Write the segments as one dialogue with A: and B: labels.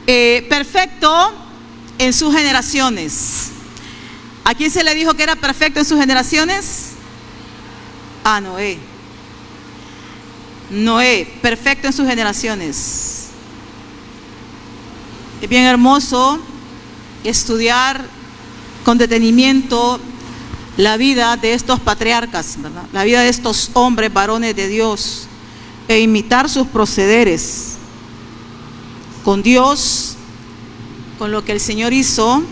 A: perfecto en sus generaciones. ¿A quién se le dijo que era perfecto en sus generaciones? A Noé. Noé, perfecto en sus generaciones. Es bien hermoso estudiar con detenimiento la vida de estos patriarcas, ¿verdad? La vida de estos hombres, varones de Dios, e imitar sus procederes con Dios, con lo que el Señor hizo.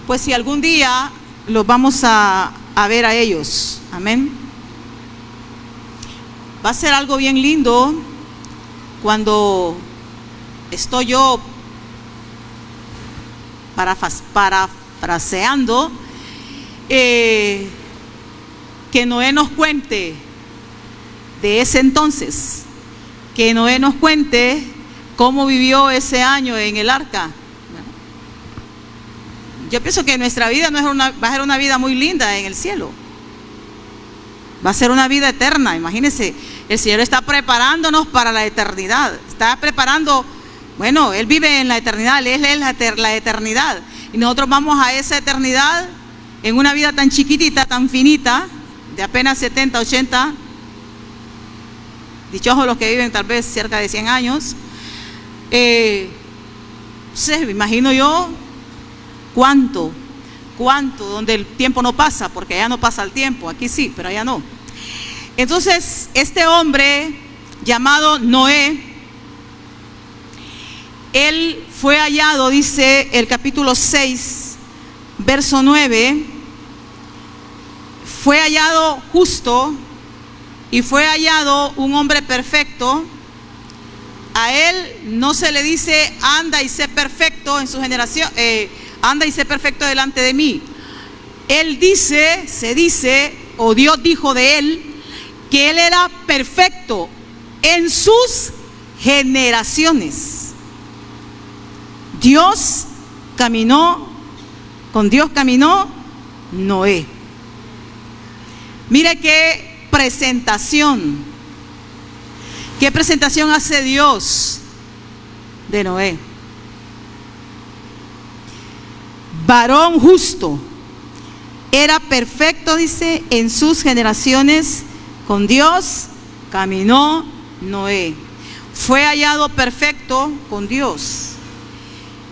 A: Pues si algún día los vamos a ver a ellos, amén. Va a ser algo bien lindo cuando estoy yo parafraseando, que Noé nos cuente de ese entonces, que Noé nos cuente cómo vivió ese año en el arca. Yo pienso que nuestra vida va a ser una vida muy linda en el cielo. Va a ser una vida eterna. Imagínense, el Señor está preparándonos para la eternidad. Está preparando, bueno, Él vive en la eternidad, Él es la eternidad. Y nosotros vamos a esa eternidad en una vida tan chiquitita, tan finita, de apenas 70, 80. Dichosos los que viven tal vez cerca de 100 años. Me imagino yo cuánto, donde el tiempo no pasa, porque allá no pasa el tiempo, aquí sí, pero allá no. Entonces, este hombre llamado Noé, él fue hallado, dice el capítulo 6, verso 9, fue hallado justo y fue hallado un hombre perfecto. A él no se le dice anda y sé perfecto en su generación, anda y sé perfecto delante de mí. Él dice, se dice, o Dios dijo de él, que él era perfecto en sus generaciones. Con Dios caminó Noé. Mire qué presentación hace Dios de Noé. Varón justo, era perfecto, dice, en sus generaciones. Con Dios caminó Noé. Fue hallado perfecto con Dios.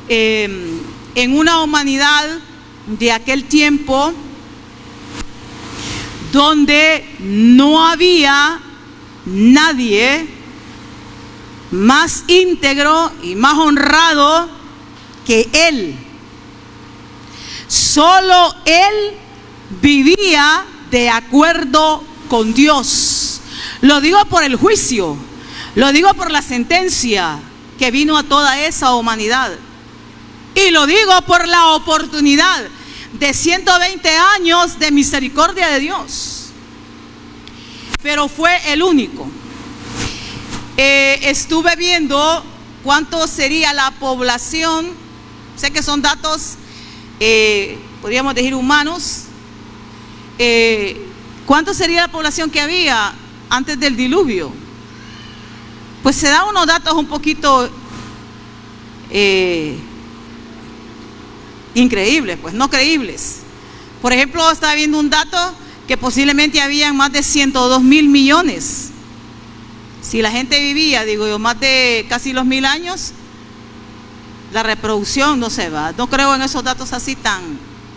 A: En una humanidad de aquel tiempo donde no había nadie más íntegro y más honrado que él. Solo él vivía de acuerdo con Dios. Lo digo por el juicio, lo digo por la sentencia que vino a toda esa humanidad, y lo digo por la oportunidad de 120 años de misericordia de Dios. Pero fue el único. Estuve viendo cuánto sería la población. Sé que son datos, podríamos decir humanos. ¿Cuánto sería la población que había antes del diluvio? Pues se dan unos datos un poquito increíbles, pues no creíbles. Por ejemplo, estaba viendo un dato que posiblemente habían más de 102 mil millones. Si la gente vivía, digo yo, más de casi los 1000 años, la reproducción no se va. No creo en esos datos así tan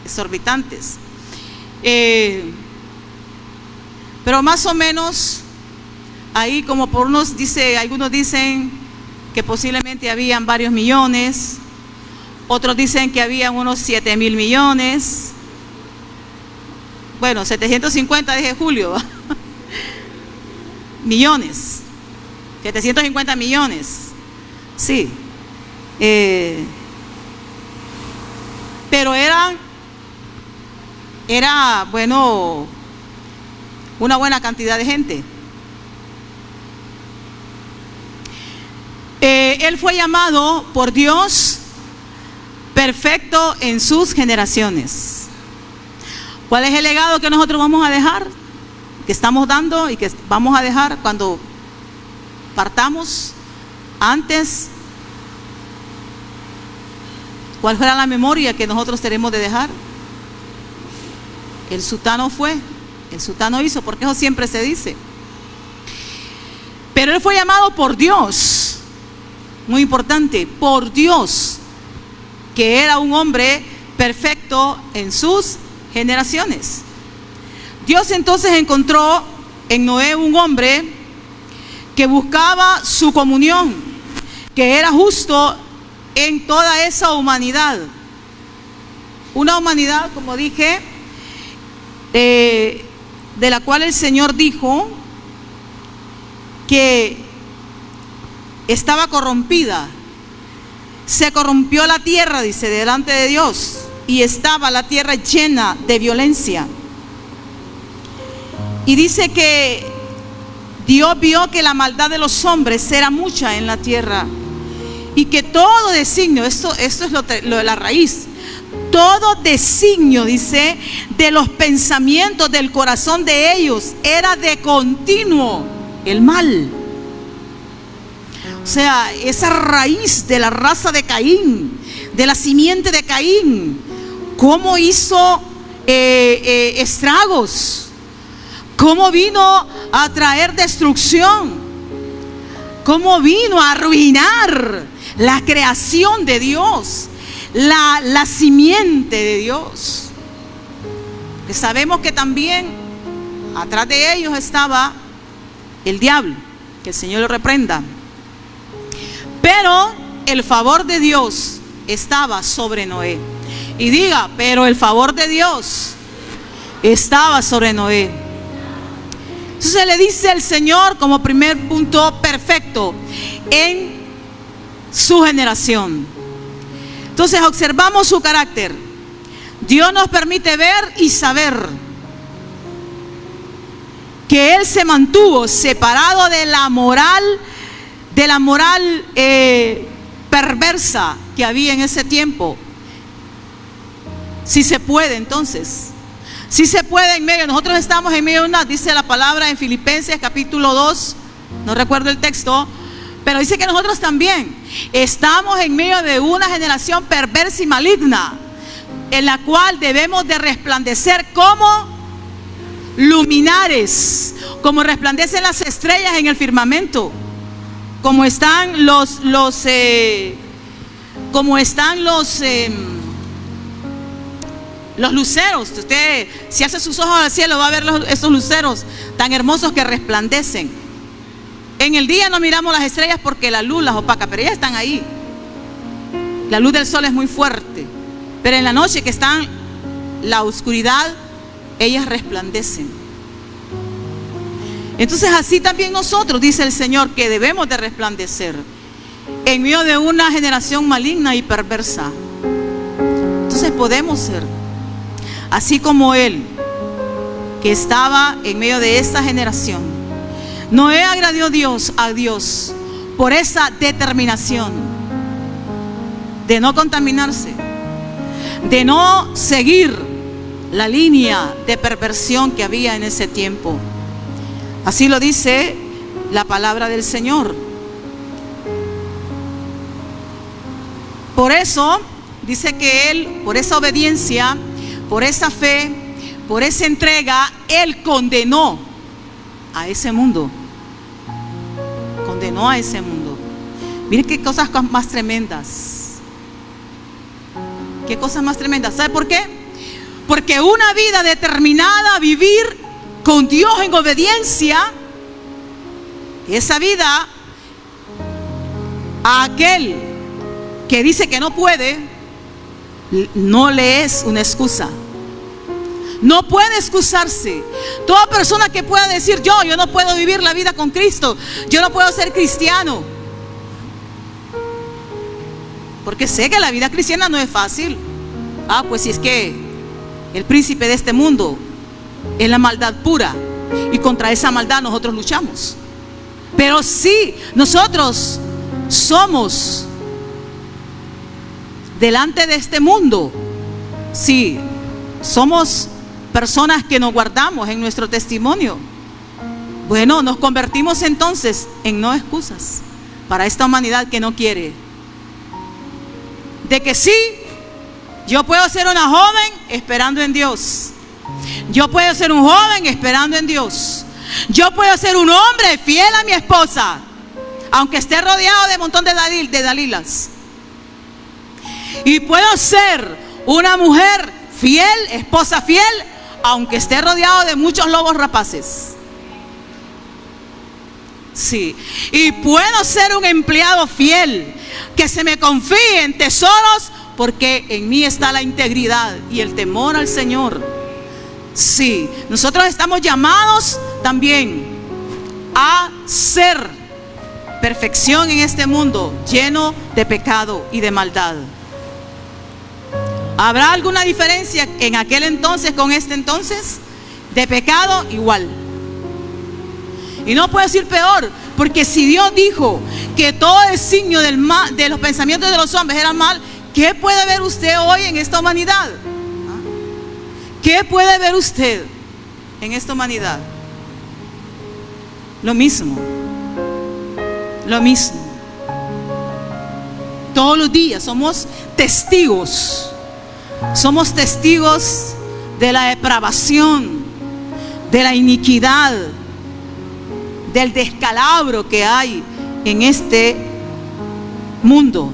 A: exorbitantes. Pero más o menos, ahí como por unos, algunos dicen que posiblemente habían varios millones, otros dicen que habían unos 7,000 millones. Bueno, 750 dije Julio, millones, 750 millones, sí. Pero era bueno, una buena cantidad de gente. Él fue llamado por Dios perfecto en sus generaciones. ¿Cuál es el legado que nosotros vamos a dejar? Que estamos dando y que vamos a dejar cuando partamos. Antes ¿Cuál fue la memoria que nosotros tenemos de dejar? El sultano fue, el sultano hizo, porque eso siempre se dice. Pero él fue llamado por Dios, muy importante, por Dios, que era un hombre perfecto en sus generaciones. Dios entonces encontró en Noé un hombre que buscaba su comunión, que era justo en toda esa humanidad. Una humanidad, como dije, de la cual el Señor dijo que estaba corrompida. Se corrompió la tierra, dice, delante de Dios, y estaba la tierra llena de violencia. Y dice que Dios vio que la maldad de los hombres era mucha en la tierra, y que todo designio, esto es lo de la raíz, todo designio, dice, de los pensamientos del corazón de ellos era de continuo el mal. O sea, esa raíz de la raza de Caín, de la simiente de Caín, cómo hizo estragos, cómo vino a traer destrucción, cómo vino a arruinar la creación de Dios, la simiente de Dios. Que sabemos que también atrás de ellos estaba el diablo, que el Señor lo reprenda. Pero el favor de Dios estaba sobre Noé. Y diga, pero el favor de Dios estaba sobre Noé. Entonces le dice el Señor como primer punto, perfecto en su generación. Entonces observamos su carácter. Dios nos permite ver y saber que Él se mantuvo separado de la moral perversa que había en ese tiempo. Si se puede, entonces, si se puede en medio, nosotros estamos en medio de una, dice la palabra en Filipenses capítulo 2, no recuerdo el texto, pero dice que nosotros también estamos en medio de una generación perversa y maligna, en la cual debemos de resplandecer como luminares, como resplandecen las estrellas en el firmamento, como están los luceros. Usted, si hace sus ojos al cielo, va a ver esos luceros tan hermosos que resplandecen. En el día no miramos las estrellas porque la luz las opaca, pero ellas están ahí. La luz del sol es muy fuerte, pero en la noche que están la oscuridad, ellas resplandecen. Entonces así también nosotros, dice el Señor, que debemos de resplandecer en medio de una generación maligna y perversa. Entonces podemos ser así como Él, que estaba en medio de esta generación. Noé agradó a Dios por esa determinación de no contaminarse, de no seguir la línea de perversión que había en ese tiempo. Así lo dice la palabra del Señor. Por eso dice que Él, por esa obediencia, por esa fe, por esa entrega, Él condenó a ese mundo. Condenó a ese mundo. Miren qué cosas más tremendas. Qué cosas más tremendas. ¿Sabe por qué? Porque una vida determinada a vivir con Dios en obediencia, esa vida, a aquel que dice que no puede, no le es una excusa. No puede excusarse. Toda persona que pueda decir yo no puedo vivir la vida con Cristo, yo no puedo ser cristiano, porque sé que la vida cristiana no es fácil. Pues si es que el príncipe de este mundo es la maldad pura, y contra esa maldad nosotros luchamos. Pero sí, nosotros somos delante de este mundo, sí, somos personas que nos guardamos en nuestro testimonio. Bueno, nos convertimos entonces en no excusas para esta humanidad que no quiere. De que sí, Yo puedo ser una joven esperando en Dios. Yo puedo ser un joven esperando en Dios. Yo puedo ser un hombre fiel a mi esposa, aunque esté rodeado de un montón de Dalilas. Y puedo ser una mujer fiel, esposa fiel, aunque esté rodeado de muchos lobos rapaces. Sí. Y puedo ser un empleado fiel, que se me confíe en tesoros, porque en mí está la integridad y el temor al Señor. Sí. Nosotros estamos llamados también a ser perfección en este mundo lleno de pecado y de maldad. ¿Habrá alguna diferencia en aquel entonces con este entonces? De pecado igual. Y no puedo decir peor, porque si Dios dijo que todo designio del mal, de los pensamientos de los hombres era mal, ¿qué puede ver usted hoy en esta humanidad? ¿Qué puede ver usted en esta humanidad? Lo mismo. Lo mismo. Todos los días somos testigos. Somos testigos de la depravación, de la iniquidad, del descalabro que hay en este mundo.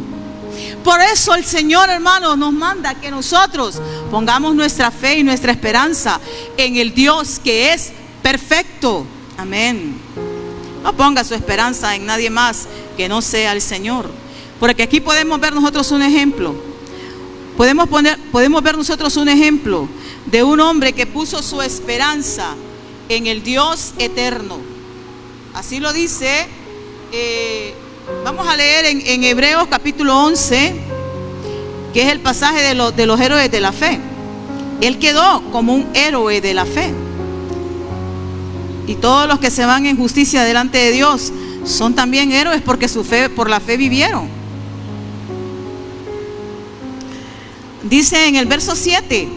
A: Por eso el Señor, hermanos, nos manda que nosotros pongamos nuestra fe y nuestra esperanza en el Dios que es perfecto. Amén. No ponga su esperanza en nadie más que no sea el Señor. Porque aquí podemos ver nosotros un ejemplo. Podemos ver nosotros un ejemplo de un hombre que puso su esperanza en el Dios eterno. Así lo dice, vamos a leer en Hebreos capítulo 11, que es el pasaje de los héroes de la fe. Él quedó como un héroe de la fe. Y todos los que se van en justicia delante de Dios son también héroes porque por la fe vivieron. Dice en el verso 7: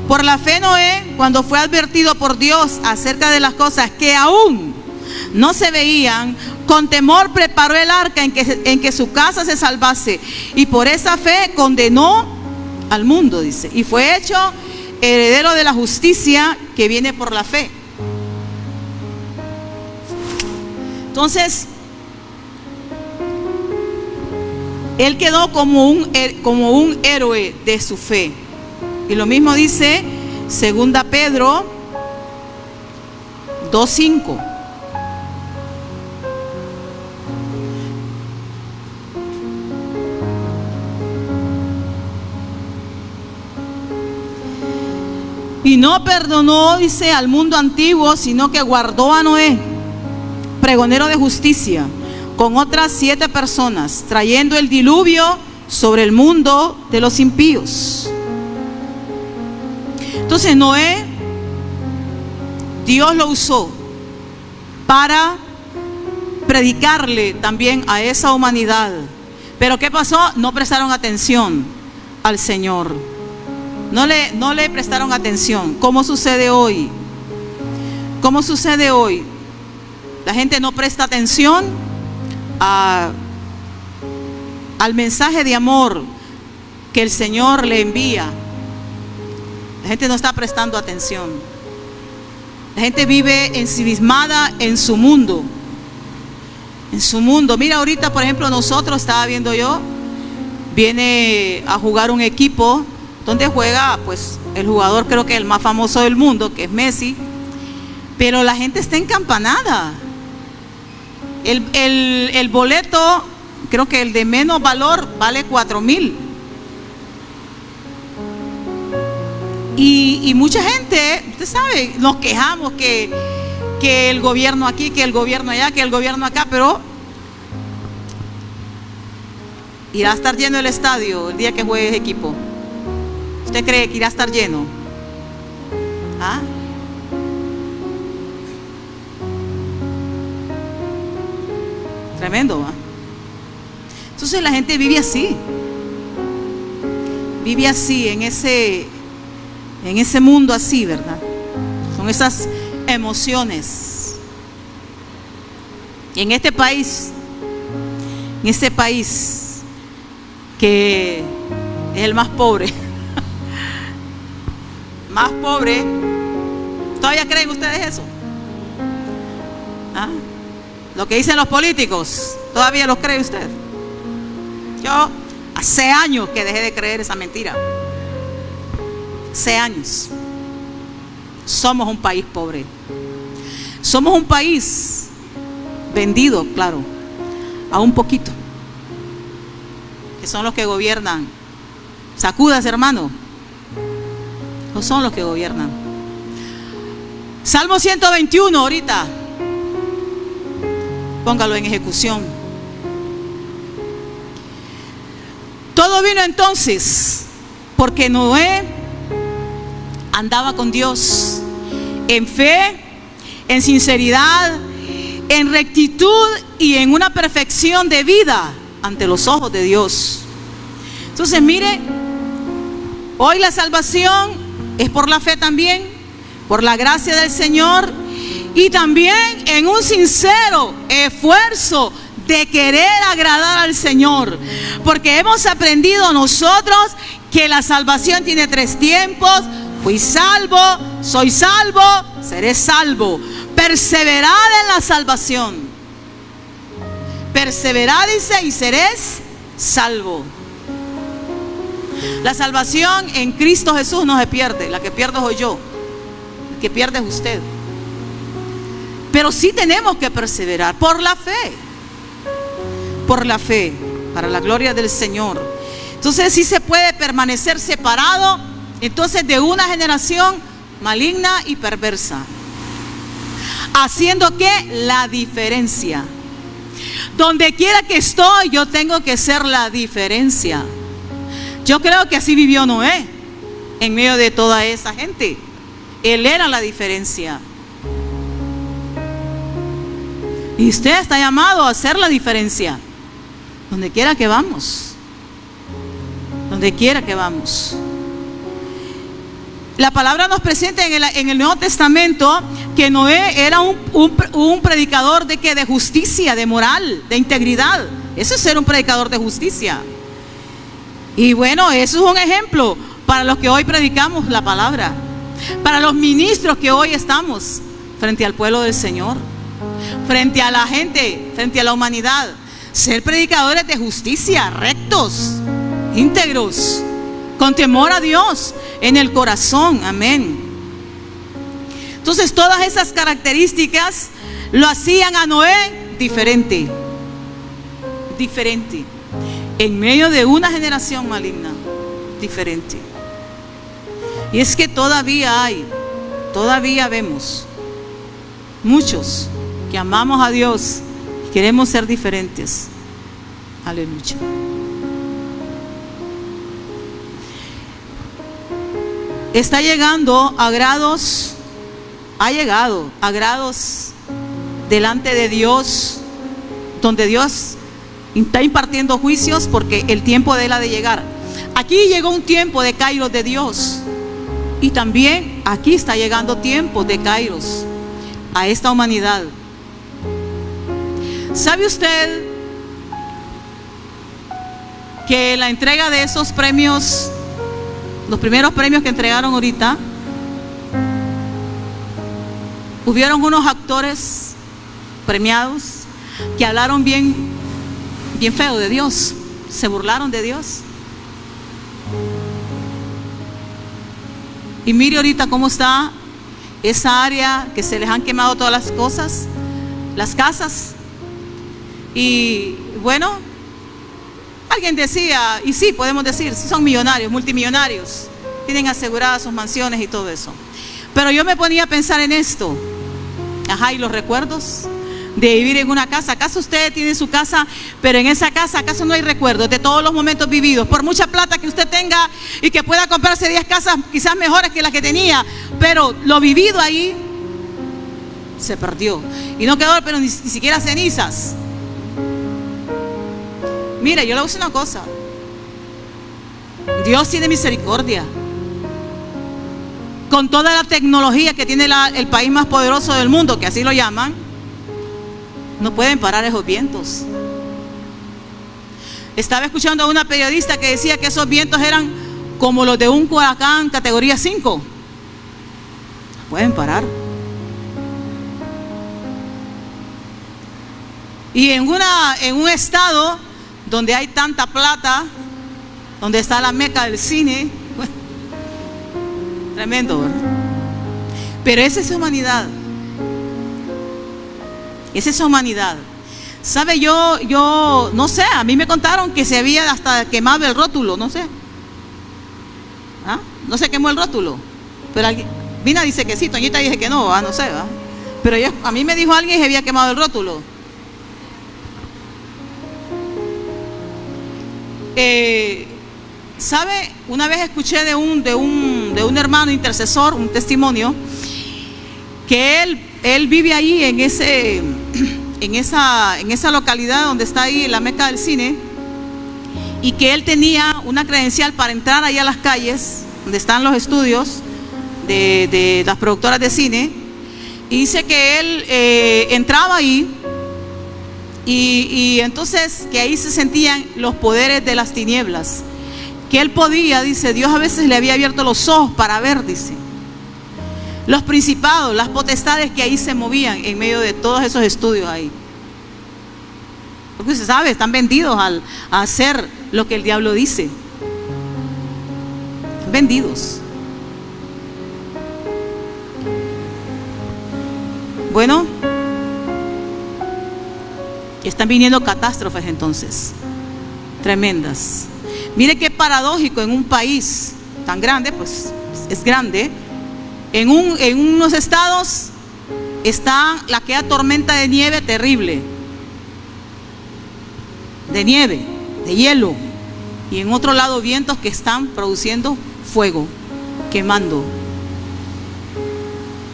A: por la fe Noé, cuando fue advertido por Dios acerca de las cosas que aún no se veían, con temor preparó el arca en que su casa se salvase, y por esa fe condenó al mundo, dice, y fue hecho heredero de la justicia que viene por la fe. Entonces, él quedó como un héroe de su fe. Y lo mismo dice 2 Pedro 2:5. Y no perdonó, dice, al mundo antiguo, sino que guardó a Noé, pregonero de justicia, con otras 7 personas, trayendo el diluvio sobre el mundo de los impíos. Entonces Noé, Dios lo usó para predicarle también a esa humanidad. Pero ¿qué pasó? No prestaron atención al Señor. No le prestaron atención. ¿Cómo sucede hoy? ¿Cómo sucede hoy? La gente no presta atención al mensaje de amor que el Señor le envía. La gente no está prestando atención. La gente vive ensimismada en su mundo. En su mundo. Mira, ahorita, por ejemplo, nosotros, estaba viendo yo, viene a jugar un equipo donde juega, pues, el jugador, creo que el más famoso del mundo, que es Messi. Pero la gente está encampanada. El boleto, creo que el de menos valor vale 4,000. Y mucha gente, usted sabe, nos quejamos que el gobierno aquí, que el gobierno allá, que el gobierno acá, pero irá a estar lleno el estadio el día que juegue ese equipo. ¿Usted cree que irá a estar lleno? ¿Ah? Tremendo, ¿va? Entonces la gente vive así. Vive así, en ese mundo así, ¿verdad? Con esas emociones. Y en este país que es el más pobre, más pobre. ¿Todavía creen ustedes eso? ¿Ah? Lo que dicen los políticos, ¿todavía lo cree usted? Yo hace años que dejé de creer esa mentira. Hace años. Somos un país pobre. Somos un país vendido, claro, a un poquito, que son los que gobiernan. Sacúdase, hermano. No son los que gobiernan. Salmo 121 ahorita. Póngalo en ejecución. Todo vino entonces porque Noé andaba con Dios en fe, en sinceridad, en rectitud y en una perfección de vida ante los ojos de Dios. Entonces, mire, hoy la salvación es por la fe también, por la gracia del Señor, y también en un sincero esfuerzo de querer agradar al Señor, porque hemos aprendido nosotros que la salvación tiene 3 tiempos. Fui salvo, soy salvo, seré salvo. Perseverad en la salvación. Perseverad, dice, y seréis salvo. La salvación en Cristo Jesús no se pierde. La que pierdo soy yo. El que pierde es usted. Pero sí tenemos que perseverar por la fe. Por la fe, para la gloria del Señor. Entonces sí se puede permanecer separado entonces de una generación maligna y perversa, haciendo que la diferencia. Donde quiera que estoy, yo tengo que ser la diferencia. Yo creo que así vivió Noé en medio de toda esa gente. Él era la diferencia. Y usted está llamado a hacer la diferencia donde quiera que vamos. Donde quiera que vamos. La palabra nos presenta en el Nuevo Testamento que Noé era un predicador de ¿qué? De justicia, de moral, de integridad. Eso es ser un predicador de justicia. Y bueno, eso es un ejemplo para los que hoy predicamos la palabra, para los ministros que hoy estamos frente al pueblo del Señor, frente a la gente, frente a la humanidad. Ser predicadores de justicia, rectos, íntegros, con temor a Dios en el corazón. Amén. Entonces todas esas características lo hacían a Noé diferente. Diferente. En medio de una generación maligna. Diferente. Y es que todavía vemos muchos que amamos a Dios y queremos ser diferentes. Aleluya. Está llegando a grados, ha llegado a grados delante de Dios, donde Dios está impartiendo juicios porque el tiempo de él ha de llegar. Aquí llegó un tiempo de kairos de Dios, y también aquí está llegando tiempo de kairos a esta humanidad. ¿Sabe usted que la entrega de esos premios, los primeros premios que entregaron ahorita, hubieron unos actores premiados que hablaron bien feo de Dios, se burlaron de Dios? Y mire ahorita cómo está esa área, que se les han quemado todas las cosas, las casas. Y bueno, alguien decía, y sí, podemos decir, son millonarios, multimillonarios, tienen aseguradas sus mansiones y todo eso. Pero yo me ponía a pensar en esto. Ajá, y los recuerdos de vivir en una casa. ¿Acaso usted tiene su casa, pero en esa casa, acaso no hay recuerdos de todos los momentos vividos? Por mucha plata que usted tenga y que pueda comprarse 10 casas quizás mejores que las que tenía, pero lo vivido ahí se perdió. Y no quedó, pero ni siquiera cenizas. Mire, yo le voy a decir una cosa. Dios tiene misericordia. Con toda la tecnología que tiene el país más poderoso del mundo, que así lo llaman, no pueden parar esos vientos. Estaba escuchando a una periodista que decía que esos vientos eran como los de un huracán categoría 5. pueden parar. Y en un estado donde hay tanta plata, donde está la meca del cine, bueno, tremendo, ¿verdad? Pero esa es humanidad. Esa es humanidad. ¿Sabe? Yo no sé, a mí me contaron que se había hasta quemado el rótulo, no sé. ¿Ah? No se quemó el rótulo. Pero Vina dice que sí, Toñita dice que no, no sé, ¿verdad? Pero a mí me dijo alguien que se había quemado el rótulo. ¿Sabe? Una vez escuché de un hermano intercesor, un testimonio, que él vive ahí en esa localidad donde está ahí la meca del cine, y que él tenía una credencial para entrar ahí a las calles donde están los estudios de las productoras de cine, y dice que él entraba ahí y entonces que ahí se sentían los poderes de las tinieblas, que él podía, dice, Dios a veces le había abierto los ojos para ver, dice, los principados, las potestades que ahí se movían en medio de todos esos estudios ahí. Porque se sabe, están vendidos a hacer lo que el diablo dice. Vendidos. Bueno, están viniendo catástrofes entonces, tremendas. Mire qué paradójico, en un país tan grande, pues es grande, en unos estados está aquella tormenta de nieve terrible, de nieve, de hielo, y en otro lado vientos que están produciendo fuego, quemando.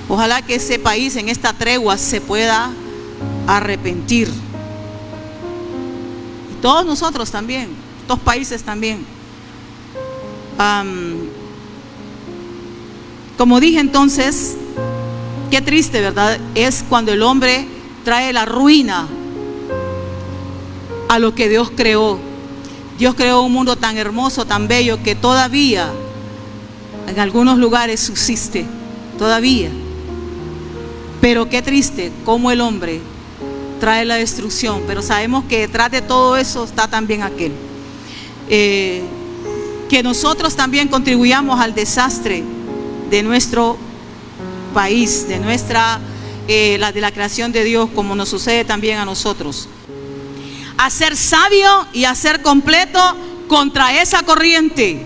A: Ojalá que ese país en esta tregua se pueda arrepentir. Y todos nosotros también, estos países también. Como dije entonces, qué triste, ¿verdad? Es cuando el hombre trae la ruina a lo que Dios creó. Dios creó un mundo tan hermoso, tan bello, que todavía en algunos lugares subsiste, todavía. Pero qué triste cómo el hombre trae la destrucción. Pero sabemos que detrás de todo eso está también aquel. Que nosotros también contribuyamos al desastre de nuestro país, de la creación de Dios, como nos sucede también a nosotros. A ser sabio y a ser completo contra esa corriente.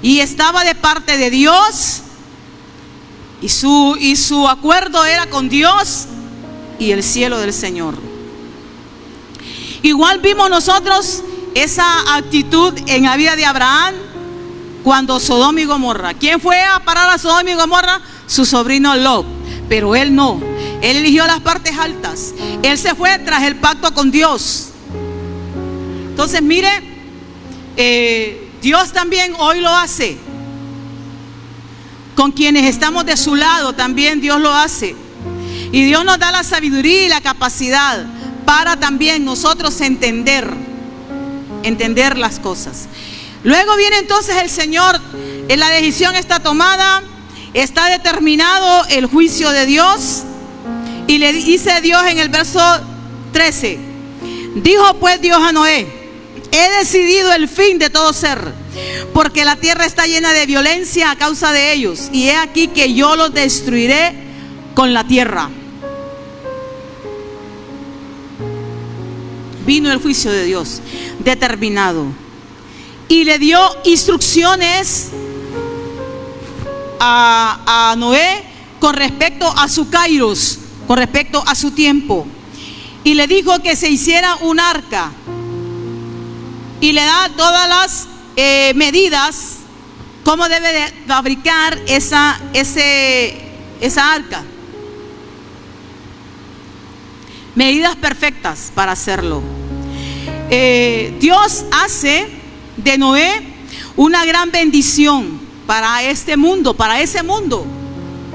A: Y estaba de parte de Dios, y su acuerdo era con Dios y el cielo del Señor. Igual vimos nosotros esa actitud en la vida de Abraham cuando Sodoma y Gomorra. ¿Quién fue a parar a Sodoma y Gomorra? Su sobrino Lot. Pero él no. Él eligió las partes altas. Él se fue tras el pacto con Dios. Entonces mire, Dios también hoy lo hace. Con quienes estamos de su lado también Dios lo hace. Y Dios nos da la sabiduría y la capacidad para también nosotros entender las cosas. Luego viene entonces el Señor, la decisión está tomada, está determinado el juicio de Dios. Y le dice Dios en el verso 13: dijo pues Dios a Noé: he decidido el fin de todo ser, porque la tierra está llena de violencia a causa de ellos, y he aquí que yo los destruiré con la tierra. Vino el juicio de Dios determinado, y le dio instrucciones a Noé con respecto a su kairos, con respecto a su tiempo, y le dijo que se hiciera un arca, y le da todas las medidas cómo debe de fabricar esa arca, medidas perfectas para hacerlo. Dios hace de Noé una gran bendición para este mundo, para ese mundo,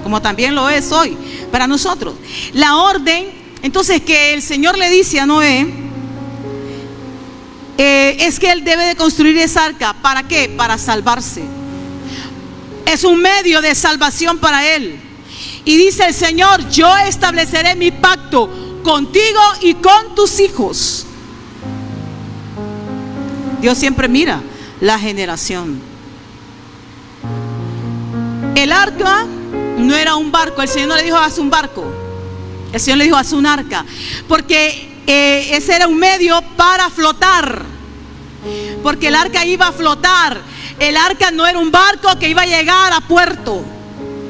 A: como también lo es hoy para nosotros. La orden entonces que el Señor le dice a Noé es que él debe de construir esa arca. ¿Para qué? Para salvarse. Es un medio de salvación para él. Y dice el Señor: yo estableceré mi pacto contigo y con tus hijos. Dios siempre mira la generación. El arca no era un barco. El Señor no le dijo: haz un barco. El Señor le dijo: haz un arca. Porque ese era un medio para flotar. Porque el arca iba a flotar. El arca no era un barco que iba a llegar a puerto,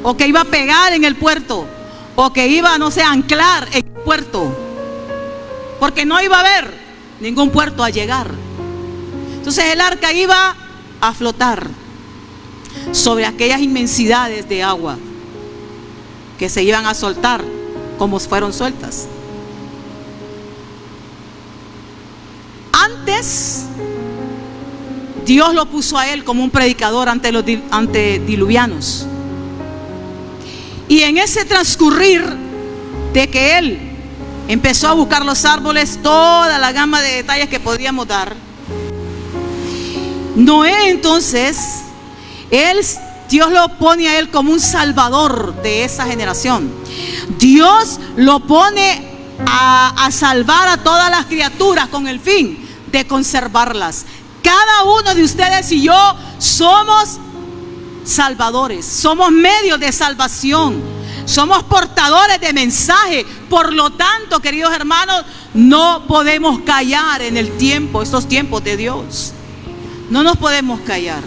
A: o que iba a pegar en el puerto, o que iba, no sé, a anclar en el puerto, porque no iba a haber ningún puerto a llegar. Entonces el arca iba a flotar sobre aquellas inmensidades de agua que se iban a soltar como fueron sueltas. Antes Dios lo puso a él como un predicador ante los antediluvianos. Y en ese transcurrir de que él empezó a buscar los árboles, toda la gama de detalles que podríamos dar, Noé entonces, Dios lo pone a él como un salvador de esa generación. Dios lo pone a salvar a todas las criaturas con el fin de conservarlas. Cada uno de ustedes y yo somos salvadores, somos medios de salvación, somos portadores de mensaje. Por lo tanto, queridos hermanos, no podemos callar en el tiempo, estos tiempos de Dios. No nos podemos callar,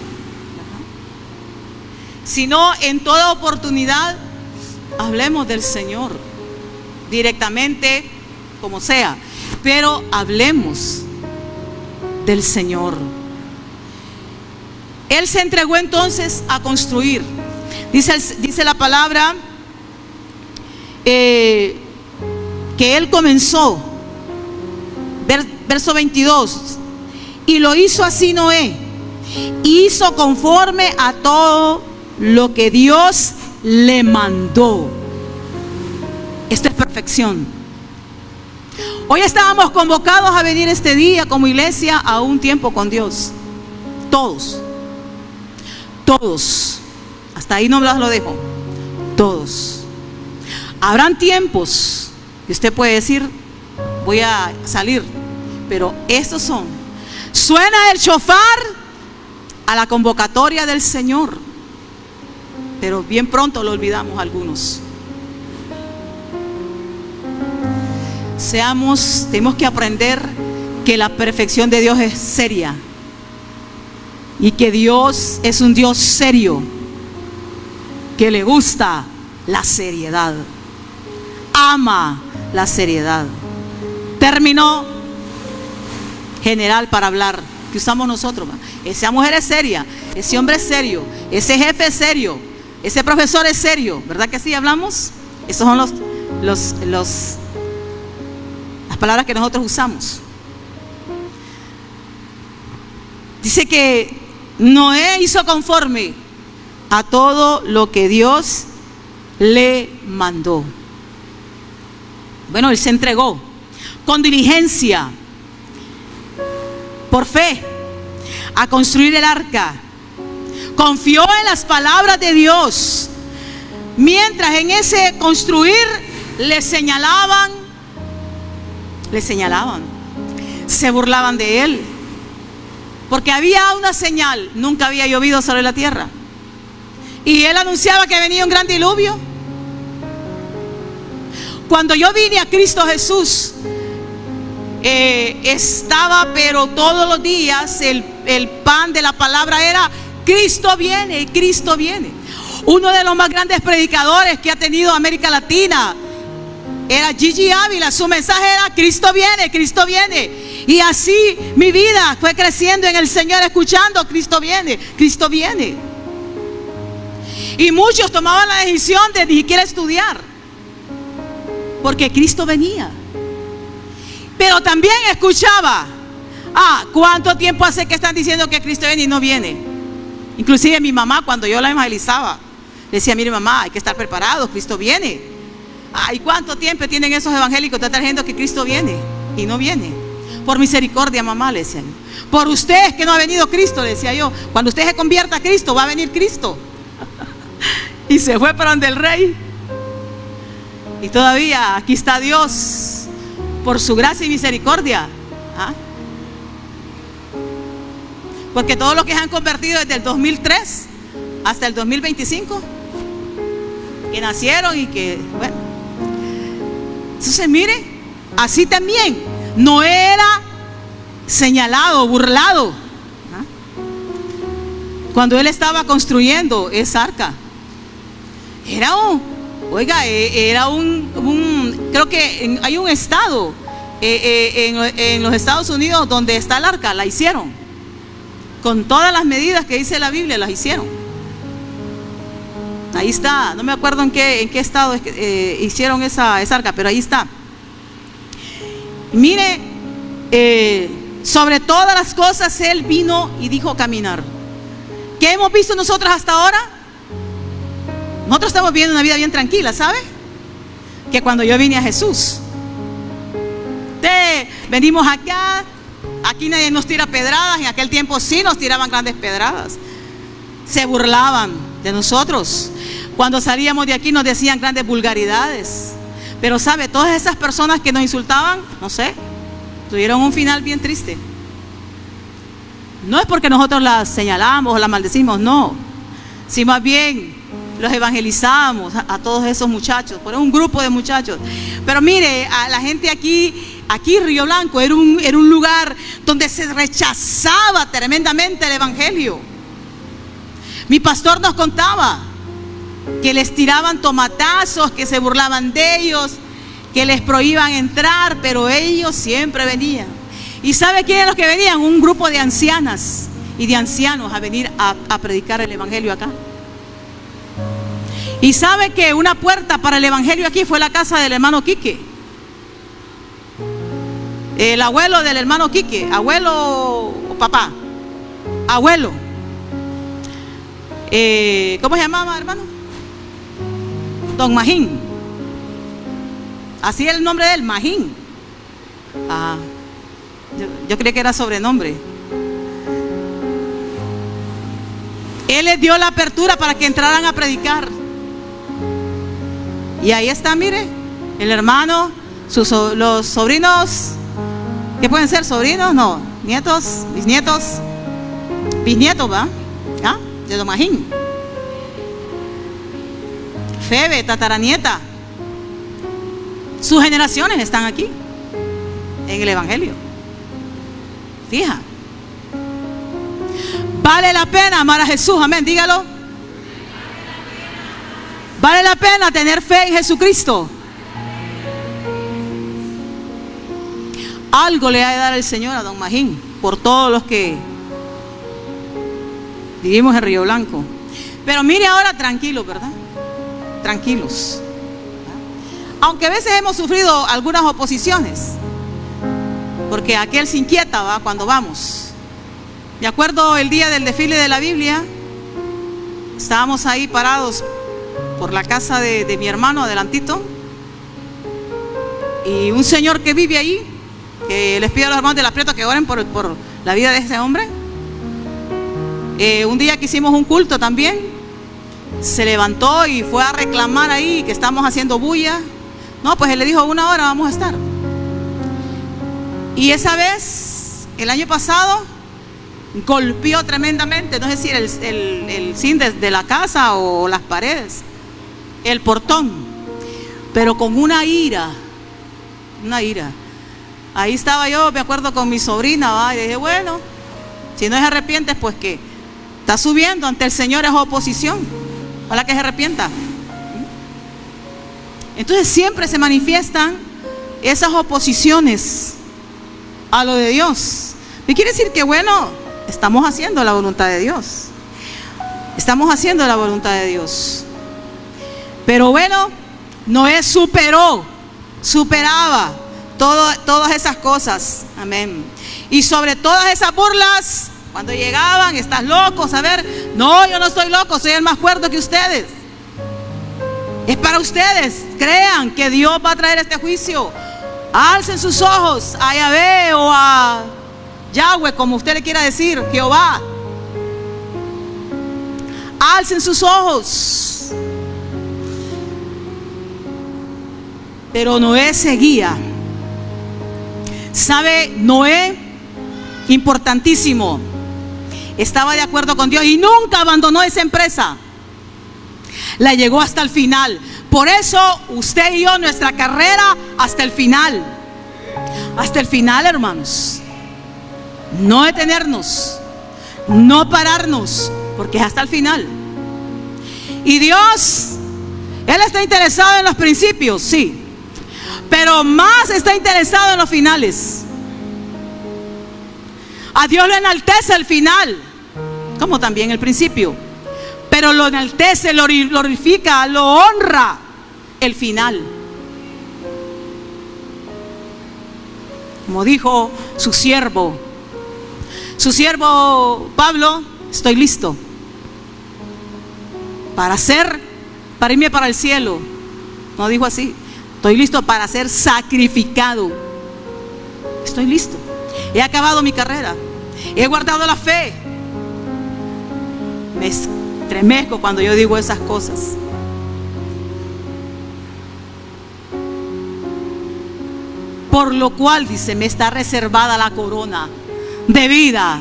A: sino en toda oportunidad hablemos del Señor directamente, como sea, pero hablemos del Señor. Él se entregó entonces a construir. Dice la palabra que él comenzó, verso 22, y lo hizo así Noé, hizo conforme a todo lo que Dios le mandó. Esto es perfección. Hoy estábamos convocados a venir este día como iglesia a un tiempo con Dios. Todos. Hasta ahí no lo dejo. Todos. Habrán tiempos que usted puede decir: voy a salir. Pero estos son. Suena el shofar a la convocatoria del Señor. Pero bien pronto lo olvidamos algunos. Tenemos que aprender que la perfección de Dios es seria, y que Dios es un Dios serio, que le gusta la seriedad, ama la seriedad. Término general para hablar que usamos nosotros: esa mujer es seria, ese hombre es serio, ese jefe es serio, ese profesor es serio. ¿Verdad que sí hablamos? Esos son las palabras que nosotros usamos. Dice que Noé hizo conforme a todo lo que Dios le mandó. Bueno, él se entregó con diligencia, por fe, a construir el arca. Confió en las palabras de Dios. Mientras en ese construir le señalaban, se burlaban de él, porque había una señal: nunca había llovido sobre la tierra, y él anunciaba que venía un gran diluvio. Cuando yo vine a Cristo Jesús, estaba, pero todos los días el pan de la palabra era: Cristo viene, Cristo viene. Uno de los más grandes predicadores que ha tenido América Latina era Gigi Ávila. Su mensaje era: Cristo viene, Cristo viene. Y así mi vida fue creciendo en el Señor, escuchando: Cristo viene, Cristo viene. Y muchos tomaban la decisión de ni siquiera estudiar, porque Cristo venía. Pero también escuchaba: ¿cuánto tiempo hace que están diciendo que Cristo viene y no viene? Inclusive mi mamá, cuando yo la evangelizaba, decía: mire mamá, hay que estar preparados, Cristo viene. ¿Y cuánto tiempo tienen esos evangélicos diciendo que Cristo viene y no viene? Por misericordia, mamá, le decía yo. Por usted que no ha venido Cristo, le decía yo. Cuando usted se convierta a Cristo, va a venir Cristo. Y se fue para donde el rey. Y todavía aquí está Dios por su gracia y misericordia. ¿Ah? Porque todos los que se han convertido desde el 2003 hasta el 2025, que nacieron y que, bueno. Entonces mire, así también no era señalado, burlado, ¿ah? Cuando él estaba construyendo esa arca. Era creo que hay un estado en los Estados Unidos donde está el arca, la hicieron. Con todas las medidas que dice la Biblia, las hicieron. Ahí está, no me acuerdo en qué estado hicieron esa arca, pero ahí está. Mire, sobre todas las cosas Él vino y dijo caminar. ¿Qué hemos visto nosotros hasta ahora? Nosotros estamos viviendo una vida bien tranquila, ¿sabe? Que cuando yo vine a Jesús, venimos acá, aquí nadie nos tira pedradas. En aquel tiempo sí nos tiraban grandes pedradas, se burlaban de nosotros. Cuando salíamos de aquí nos decían grandes vulgaridades. Pero sabe, todas esas personas que nos insultaban, no sé, tuvieron un final bien triste. No es porque nosotros las señalamos o las maldecimos, no, si más bien los evangelizamos a todos esos muchachos, por un grupo de muchachos. Pero mire, a la gente aquí Río Blanco era un lugar donde se rechazaba tremendamente el evangelio. Mi pastor nos contaba que les tiraban tomatazos, que se burlaban de ellos, que les prohíban entrar, pero ellos siempre venían. ¿Y sabe quiénes los que venían? Un grupo de ancianas y de ancianos a venir a predicar el evangelio acá. Y sabe que una puerta para el evangelio aquí fue la casa del hermano Quique, el abuelo del hermano Quique, abuelo o papá, abuelo. ¿Cómo se llamaba, hermano? Don Magín. Así es el nombre de él, Magín. Yo creí que era sobrenombre. Él les dio la apertura para que entraran a predicar. Y ahí está, mire, el hermano, los sobrinos, ¿qué pueden ser? ¿Sobrinos? No, nietos, bisnietos, bisnietos, ¿va? ¿Ah? De Don Magín. Febe, tataranieta. Sus generaciones están aquí, en el evangelio. Fija. Vale la pena amar a Jesús, amén, dígalo. Vale la pena tener fe en Jesucristo. Algo le ha de dar el Señor a Don Magín por todos los que vivimos en Río Blanco. Pero mire ahora, tranquilos, ¿verdad? Tranquilos. Aunque a veces hemos sufrido algunas oposiciones, porque aquel se inquieta, ¿va? Cuando vamos. Me acuerdo el día del desfile de la Biblia, estábamos ahí parados por la casa de mi hermano adelantito, y un señor que vive ahí, que les pido a los hermanos de la Prieto que oren por la vida de ese hombre. Un día que hicimos un culto también, se levantó y fue a reclamar ahí que estamos haciendo bulla. No, pues él le dijo, 1 hora vamos a estar. Y esa vez, el año pasado, golpeó tremendamente, no sé si el zinc de la casa o las paredes, el portón, pero con una ira. Ahí estaba yo, me acuerdo, con mi sobrina, ¿va? Y dije, bueno, si no se arrepientes, pues que está subiendo ante el Señor, es oposición, ojalá que se arrepienta. Entonces siempre se manifiestan esas oposiciones a lo de Dios. ¿Qué quiere decir? Que bueno, estamos haciendo la voluntad de Dios. Estamos haciendo la voluntad de Dios. Pero bueno, Noé superaba todas esas cosas. Amén. Y sobre todas esas burlas, cuando llegaban, estás loco, a ver, no, yo no estoy loco, soy el más cuerdo que ustedes. Es para ustedes, crean que Dios va a traer este juicio. Alcen sus ojos a Yahvé o a Yahweh, como usted le quiera decir, Jehová. Alcen sus ojos. Pero Noé seguía. ¿Sabe? Noé, importantísimo, estaba de acuerdo con Dios y nunca abandonó esa empresa. La llegó hasta el final. Por eso usted y yo, nuestra carrera hasta el final. Hasta el final, hermanos. No detenernos, no pararnos, porque es hasta el final. Y Dios, Él está interesado en los principios, sí, pero más está interesado en los finales. A Dios lo enaltece el final, como también el principio, pero lo enaltece, lo glorifica, lo honra el final. Como dijo su siervo Pablo: estoy listo para irme para el cielo. No dijo así: estoy listo para ser sacrificado. Estoy listo. He acabado mi carrera. He guardado la fe. Me estremezco cuando yo digo esas cosas. Por lo cual, dice, me está reservada la corona de vida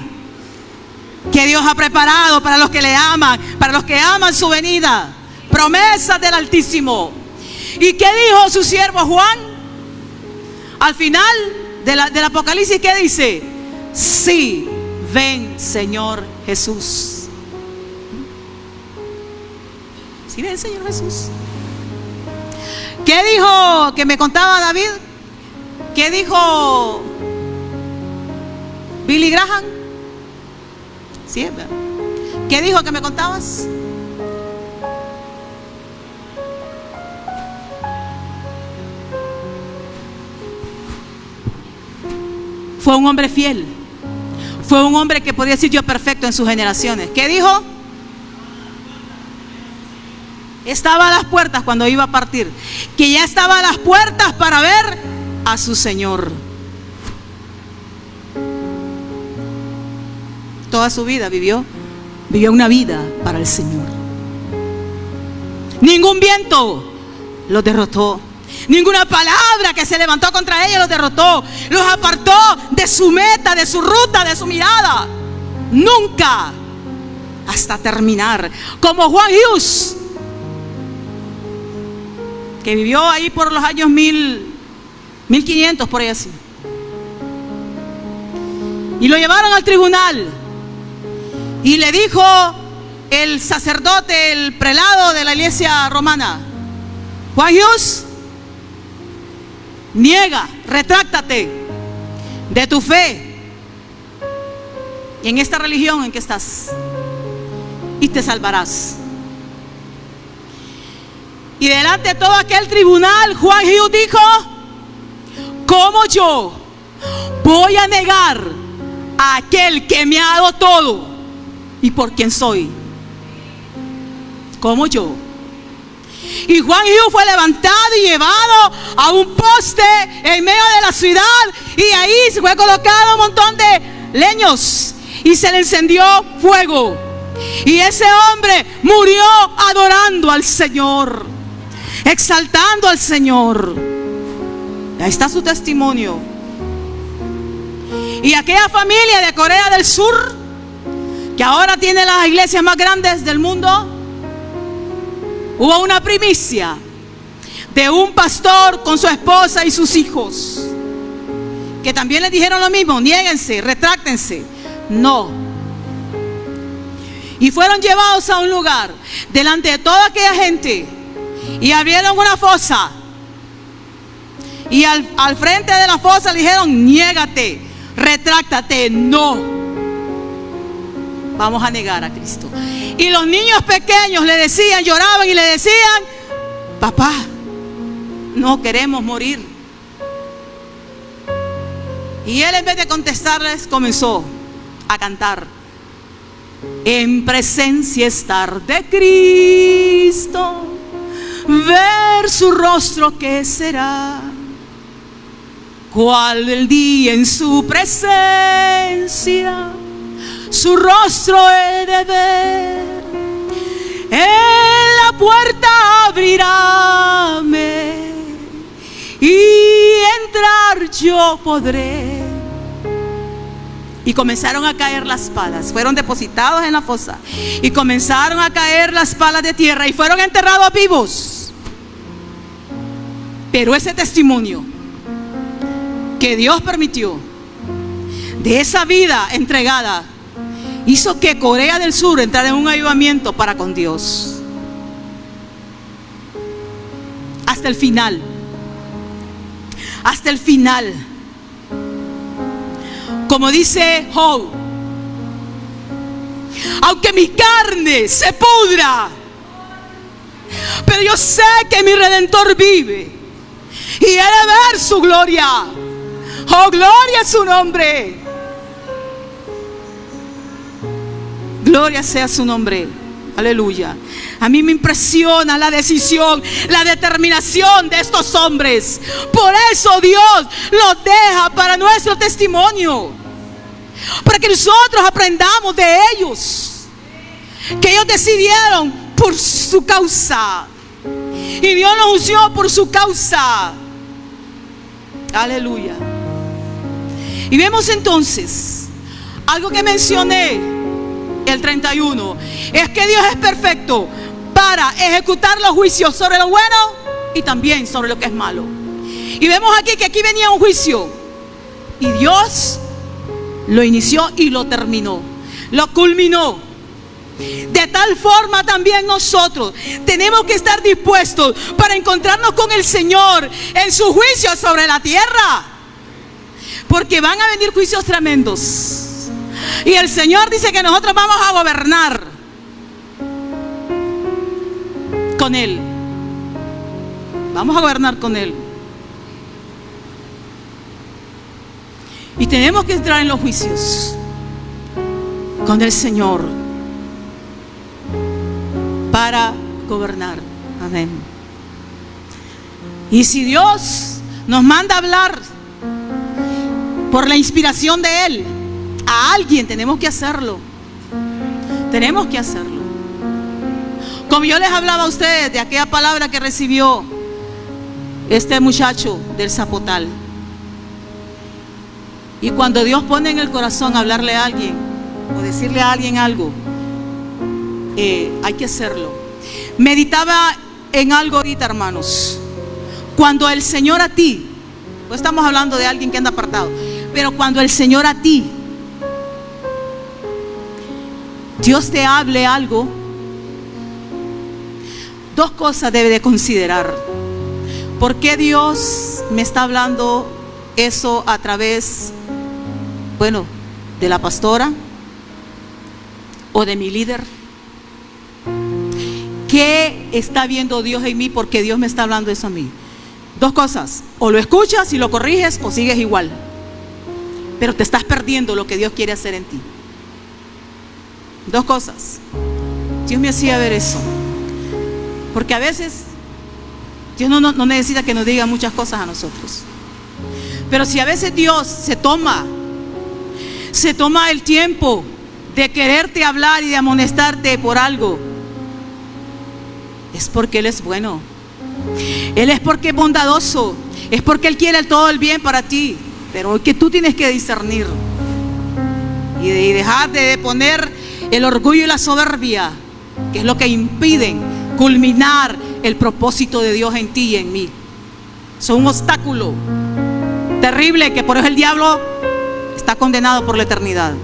A: que Dios ha preparado para los que le aman, para los que aman su venida. Promesas del Altísimo. ¿Y qué dijo su siervo Juan? Al final del Apocalipsis, ¿qué dice? Sí, ven, Señor Jesús. Sí, ven, Señor Jesús. ¿Qué dijo que me contaba David? ¿Qué dijo Billy Graham? Sí, ¿verdad? ¿Qué dijo que me contabas? Fue un hombre fiel. Fue un hombre que podía decir yo perfecto en sus generaciones. ¿Qué dijo? Estaba a las puertas cuando iba a partir. Que ya estaba a las puertas para ver a su Señor. Toda su vida vivió una vida para el Señor. Ningún viento los derrotó. Ninguna palabra que se levantó contra ellos los derrotó. Los apartó de su meta, de su ruta, de su mirada. Nunca. Hasta terminar. Como Juan Hughes, que vivió ahí por los años 1500, por ahí así. Y lo llevaron al tribunal. Y le dijo el sacerdote, el prelado de la iglesia romana: Juan Hughes, niega, retráctate de tu fe y en esta religión en que estás, y te salvarás. Y delante de todo aquel tribunal, Juan Hughes dijo: ¿cómo yo voy a negar a aquel que me ha dado todo y por quien soy? ¿Cómo yo? Y Juan Hughes fue levantado y llevado a un poste en medio de la ciudad, y ahí se fue colocado un montón de leños y se le encendió fuego, y ese hombre murió adorando al Señor, exaltando al Señor. Ahí está su testimonio. Y aquella familia de Corea del Sur, que ahora tiene las iglesias más grandes del mundo, hubo una primicia de un pastor con su esposa y sus hijos, que también les dijeron lo mismo: niéguense, retráctense. No. Y fueron llevados a un lugar delante de toda aquella gente, y abrieron una fosa, y al frente de la fosa le dijeron: niégate, retráctate. No, vamos a negar a Cristo. Y los niños pequeños le decían, lloraban y le decían: papá, no queremos morir. Y él, en vez de contestarles, comenzó a cantar: en presencia estar de Cristo, ver su rostro, ¿qué será? ¿Cuál el día en su presencia? Su rostro he de ver. En la puerta abrirame yo podré. Y comenzaron a caer las palas. Fueron depositados en la fosa. Y comenzaron a caer las palas de tierra. Y fueron enterrados vivos. Pero ese testimonio que Dios permitió, de esa vida entregada, hizo que Corea del Sur entrara en un avivamiento para con Dios. Hasta el final. Hasta el final. Como dice Job, aunque mi carne se pudra, pero yo sé que mi Redentor vive y he de ver su gloria. Oh, gloria a su nombre. Gloria sea su nombre. Aleluya. A mí me impresiona la decisión, la determinación de estos hombres. Por eso Dios los deja para nuestro testimonio, para que nosotros aprendamos de ellos, que ellos decidieron por su causa y Dios los usó por su causa. Aleluya. Y vemos entonces algo que mencioné el 31, es que Dios es perfecto para ejecutar los juicios sobre lo bueno y también sobre lo que es malo. Y vemos aquí que aquí venía un juicio y Dios lo inició y lo terminó, lo culminó. De tal forma también nosotros tenemos que estar dispuestos para encontrarnos con el Señor en su juicio sobre la tierra, porque van a venir juicios tremendos. Y el Señor dice que nosotros vamos a gobernar con Él. Vamos a gobernar con Él. Y tenemos que entrar en los juicios con el Señor para gobernar. Amén. Y si Dios nos manda a hablar por la inspiración de Él a alguien, tenemos que hacerlo. Tenemos que hacerlo. Como yo les hablaba a ustedes de aquella palabra que recibió este muchacho del Zapotal. Y cuando Dios pone en el corazón hablarle a alguien o decirle a alguien algo, hay que hacerlo. Meditaba en algo ahorita, hermanos. Cuando el Señor a ti, no estamos hablando de alguien que anda apartado, pero cuando el Señor a ti, Dios te hable algo, dos cosas debe de considerar. ¿Por qué Dios me está hablando eso a través, de la pastora o de mi líder? ¿Qué está viendo Dios en mí? Porque Dios me está hablando eso a mí. Dos cosas: o lo escuchas y lo corriges, o sigues igual, pero te estás perdiendo lo que Dios quiere hacer en ti. Dos cosas. Dios me hacía ver eso, porque a veces Dios no necesita que nos diga muchas cosas a nosotros, pero si a veces Dios se toma el tiempo de quererte hablar y de amonestarte por algo, es porque Él es bueno. Él es porque es bondadoso, es porque Él quiere todo el bien para ti. Pero que tú tienes que discernir y dejar de poner el orgullo y la soberbia, que es lo que impiden culminar el propósito de Dios en ti y en mí. Son un obstáculo terrible, que por eso el diablo está condenado por la eternidad.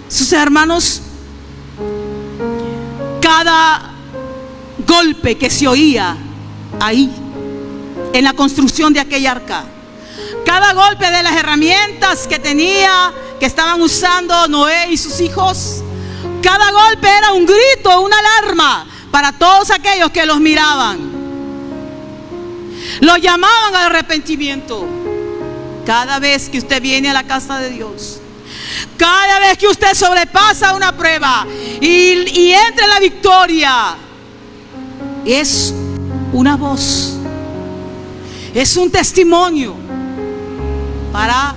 A: Sus hermanos, cada golpe que se oía ahí en la construcción de aquella arca, cada golpe de las herramientas que estaban usando Noé y sus hijos, cada golpe era un grito, una alarma para todos aquellos que los miraban. Los llamaban al arrepentimiento. Cada vez que usted viene a la casa de Dios, cada vez que usted sobrepasa una prueba y entra en la victoria, es una voz, es un testimonio para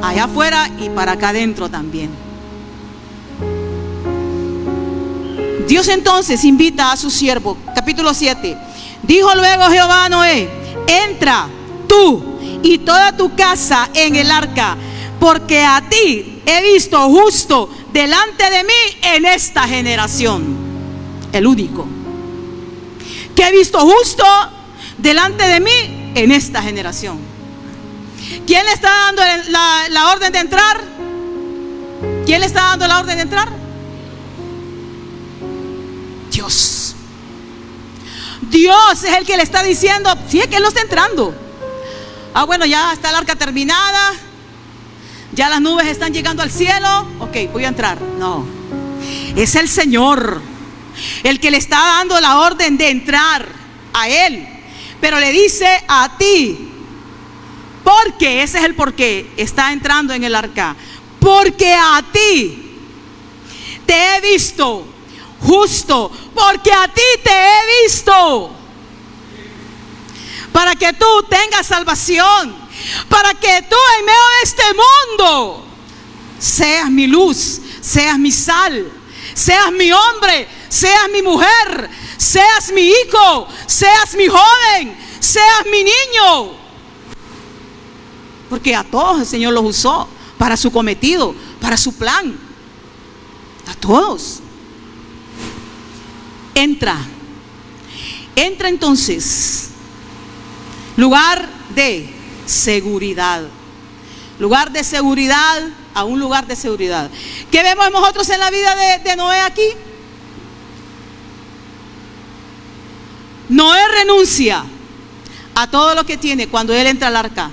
A: allá afuera y para acá adentro también. Dios entonces invita a su siervo, capítulo 7, Dijo luego Jehová a Noé: entra tú y toda tu casa en el arca, porque a ti he visto justo delante de mí en esta generación. El único que he visto justo delante de mí en esta generación. ¿Quién le está dando la orden de entrar? ¿Quién le está dando la orden de entrar? Dios. Dios es el que le está diciendo, sí, es que Él no está entrando. Ah, bueno, ya está el arca terminada, ya las nubes están llegando al cielo. Ok, voy a entrar. No, es el Señor el que le está dando la orden de entrar a Él. Pero le dice a ti, porque ese es el porqué está entrando en el arca. Porque a ti te he visto justo, porque a ti te he visto, para que tú tengas salvación, para que tú en medio de este mundo seas mi luz, seas mi sal, seas mi hombre, seas mi mujer, seas mi hijo, seas mi joven, seas mi niño. Porque a todos el Señor los usó para su cometido, para su plan. A todos. Entra entonces. Lugar de seguridad. Lugar de seguridad a un lugar de seguridad. ¿Qué vemos nosotros en la vida de Noé aquí? Noé renuncia a todo lo que tiene cuando él entra al arca.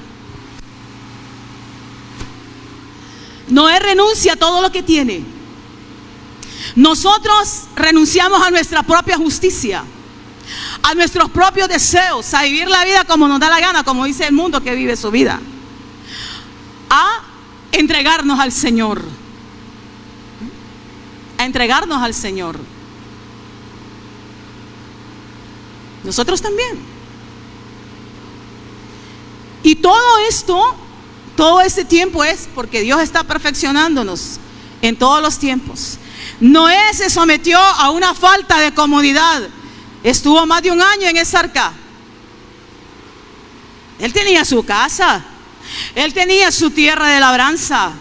A: Noé renuncia a todo lo que tiene. Nosotros renunciamos a nuestra propia justicia, a nuestros propios deseos, a vivir la vida como nos da la gana, como dice el mundo que vive su vida, a entregarnos al Señor, a entregarnos al Señor. Nosotros también. Y todo esto, todo este tiempo es porque Dios está perfeccionándonos en todos los tiempos. Noé se sometió a una falta de comodidad. Estuvo más de un año en esa arca. Él tenía su casa, él tenía su tierra de labranza,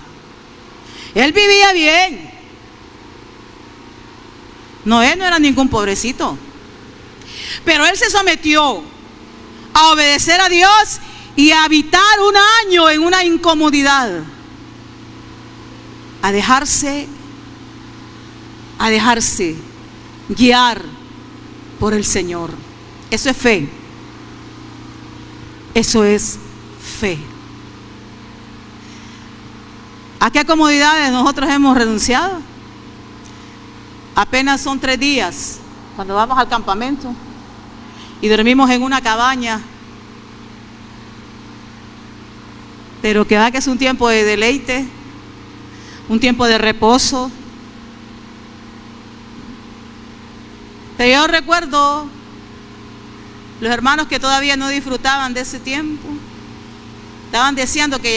A: él vivía bien. Noé no era ningún pobrecito, pero él se sometió a obedecer a Dios y a habitar un año en una incomodidad, a dejarse guiar por el Señor. Eso es fe. Eso es fe. ¿A qué comodidades nosotros hemos renunciado? Apenas son 3 días cuando vamos al campamento y dormimos en una cabaña, pero que va que es un tiempo de deleite, un tiempo de reposo. Pero yo recuerdo los hermanos que todavía no disfrutaban de ese tiempo, estaban deseando que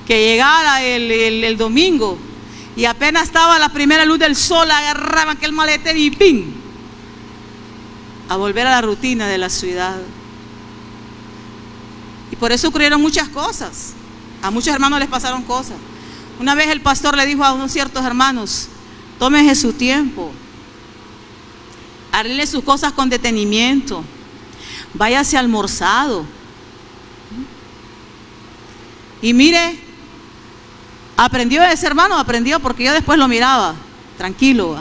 A: llegara el domingo, y apenas estaba la primera luz del sol, agarraban aquel maletero y ¡pim!, a volver a la rutina de la ciudad. Y por eso ocurrieron muchas cosas. A muchos hermanos les pasaron cosas. Una vez el pastor le dijo a unos ciertos hermanos: tómense su tiempo, arregle sus cosas con detenimiento, váyase almorzado. Y mire, aprendió ese hermano, aprendió, porque yo después lo miraba, tranquilo,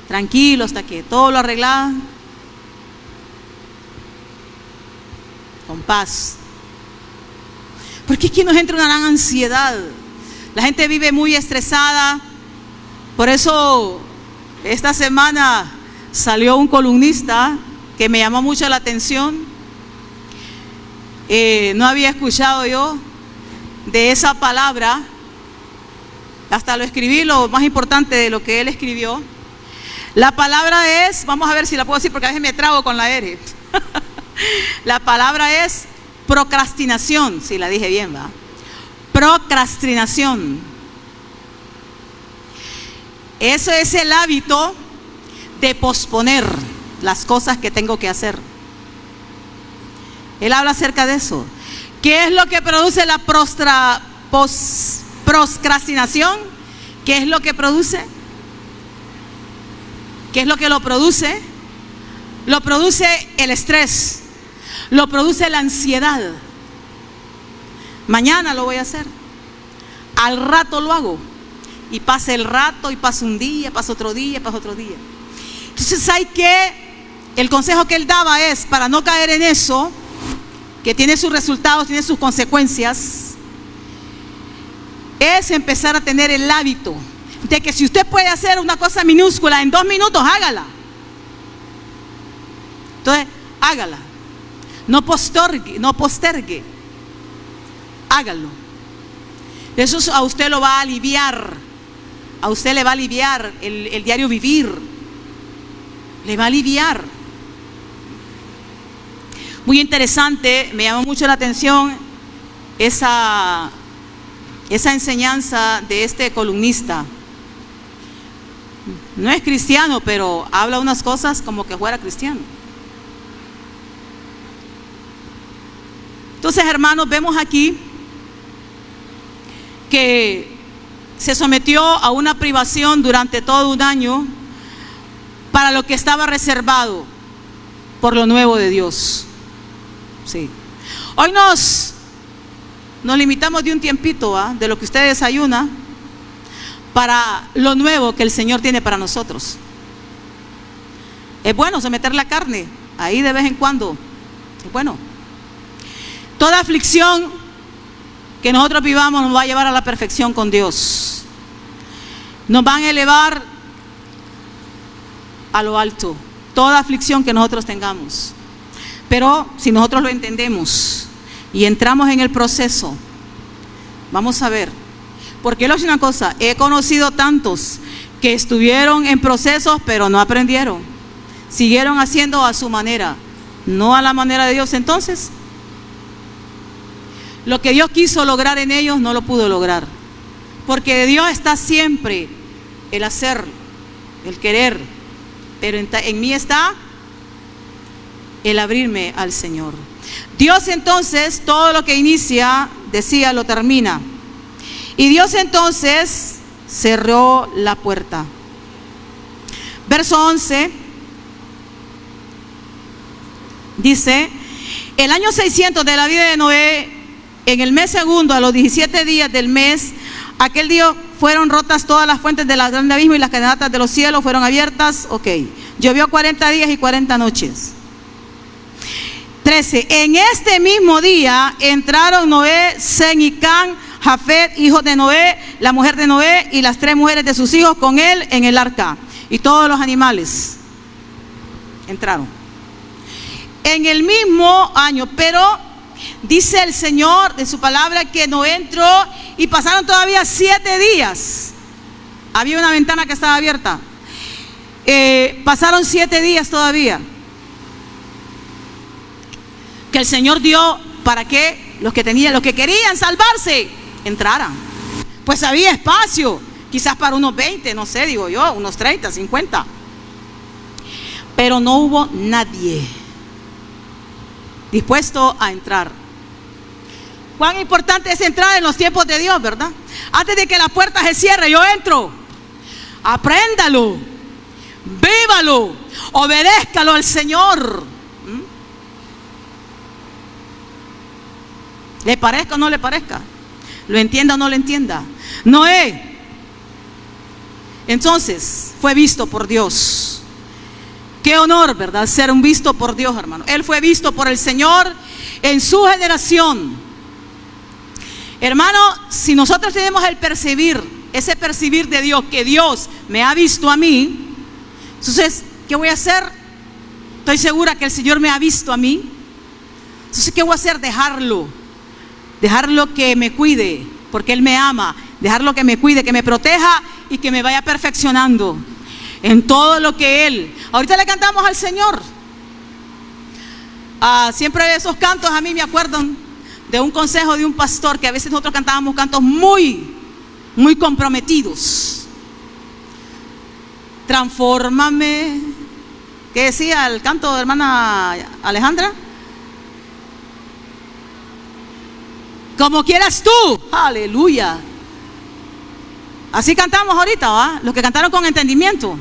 A: tranquilo, hasta que todo lo arreglaban, con paz. Porque es que nos entra una gran ansiedad. La gente vive muy estresada. Por eso esta semana salió un columnista que me llamó mucho la atención. No había escuchado yo de esa palabra. Hasta lo escribí, lo más importante de lo que él escribió. La palabra es, vamos a ver si la puedo decir porque a veces me trago con la R. La palabra es procrastinación. Si la dije bien, ¿va? Procrastinación. Eso es el hábito de posponer. las cosas que tengo que hacer. Él habla acerca de eso. ¿Qué es lo que produce la procrastinación? ¿Qué es lo que produce? ¿Qué es lo que lo produce? Lo produce el estrés, lo produce la ansiedad. Mañana lo voy a hacer, al rato lo hago, y pasa el rato, y pasa un día, pasa otro día, pasa otro día. Entonces hay que, el consejo que él daba es, para no caer en eso, que tiene sus resultados, tiene sus consecuencias, es empezar a tener el hábito de que si usted puede hacer una cosa minúscula en 2 minutos, hágala. Entonces, hágala. No postergue. Hágalo. Eso a usted lo va a aliviar. A usted le va a aliviar el diario vivir. Le va a aliviar. Muy interesante, me llamó mucho la atención esa enseñanza de este columnista. No es cristiano, pero habla unas cosas como que fuera cristiano. Entonces, hermanos, vemos aquí que se sometió a una privación durante todo un año para lo que estaba reservado por lo nuevo de Dios. Sí. Hoy nos limitamos de un tiempito, de lo que usted desayuna, para lo nuevo que el Señor tiene para nosotros. Es bueno someter la carne ahí de vez en cuando. Es bueno. Toda aflicción que nosotros vivamos nos va a llevar a la perfección con Dios. Nos van a elevar a lo alto. Toda aflicción que nosotros tengamos. Pero si nosotros lo entendemos y entramos en el proceso, vamos a ver. Porque yo les digo una cosa, he conocido tantos que estuvieron en procesos pero no aprendieron. Siguieron haciendo a su manera, no a la manera de Dios. Entonces, lo que Dios quiso lograr en ellos no lo pudo lograr. Porque de Dios está siempre el hacer, el querer. Pero en mí está el abrirme al Señor. Dios entonces, todo lo que inicia, decía, lo termina. Y Dios entonces cerró la puerta. Verso 11 dice: el año 600 de la vida de Noé, en el mes segundo, a los 17 días del mes, aquel día fueron rotas todas las fuentes del gran abismo y las cataratas de los cielos fueron abiertas. Ok, llovió 40 días y 40 noches. 13, en este mismo día entraron Noé, Sem y Cam, Jafet, hijos de Noé, la mujer de Noé y las 3 mujeres de sus hijos con él en el arca. Y todos los animales entraron. En el mismo año, pero dice el Señor de su palabra que Noé entró y pasaron todavía 7 días. Había una ventana que estaba abierta. Pasaron 7 días todavía. Que el Señor dio para que los que querían salvarse entraran. Pues había espacio, quizás para unos 20, no sé, digo yo, unos 30, 50. Pero no hubo nadie dispuesto a entrar. Cuán importante es entrar en los tiempos de Dios, ¿verdad? Antes de que la puerta se cierre, yo entro. Apréndalo, vívalo, obedézcalo al Señor. Le parezca o no le parezca, lo entienda o no lo entienda. Noé entonces fue visto por Dios. Qué honor, ¿verdad? Ser un visto por Dios, hermano. Él fue visto por el Señor en su generación. Hermano, si nosotros tenemos el percibir, ese percibir de Dios, que Dios me ha visto a mí, entonces, ¿qué voy a hacer? Estoy segura que el Señor me ha visto a mí. Entonces, ¿qué voy a hacer? Dejarlo que me cuide, porque Él me ama. Dejarlo que me cuide, que me proteja y que me vaya perfeccionando en todo lo que Él. Ahorita le cantamos al Señor. Siempre esos cantos a mí me acuerdan de un consejo de un pastor, que a veces nosotros cantábamos cantos muy, muy comprometidos. Transfórmame, ¿Qué decía el canto de hermana Alejandra? Como quieras tú. Aleluya. Así cantamos ahorita, ¿va? Los que cantaron con entendimiento.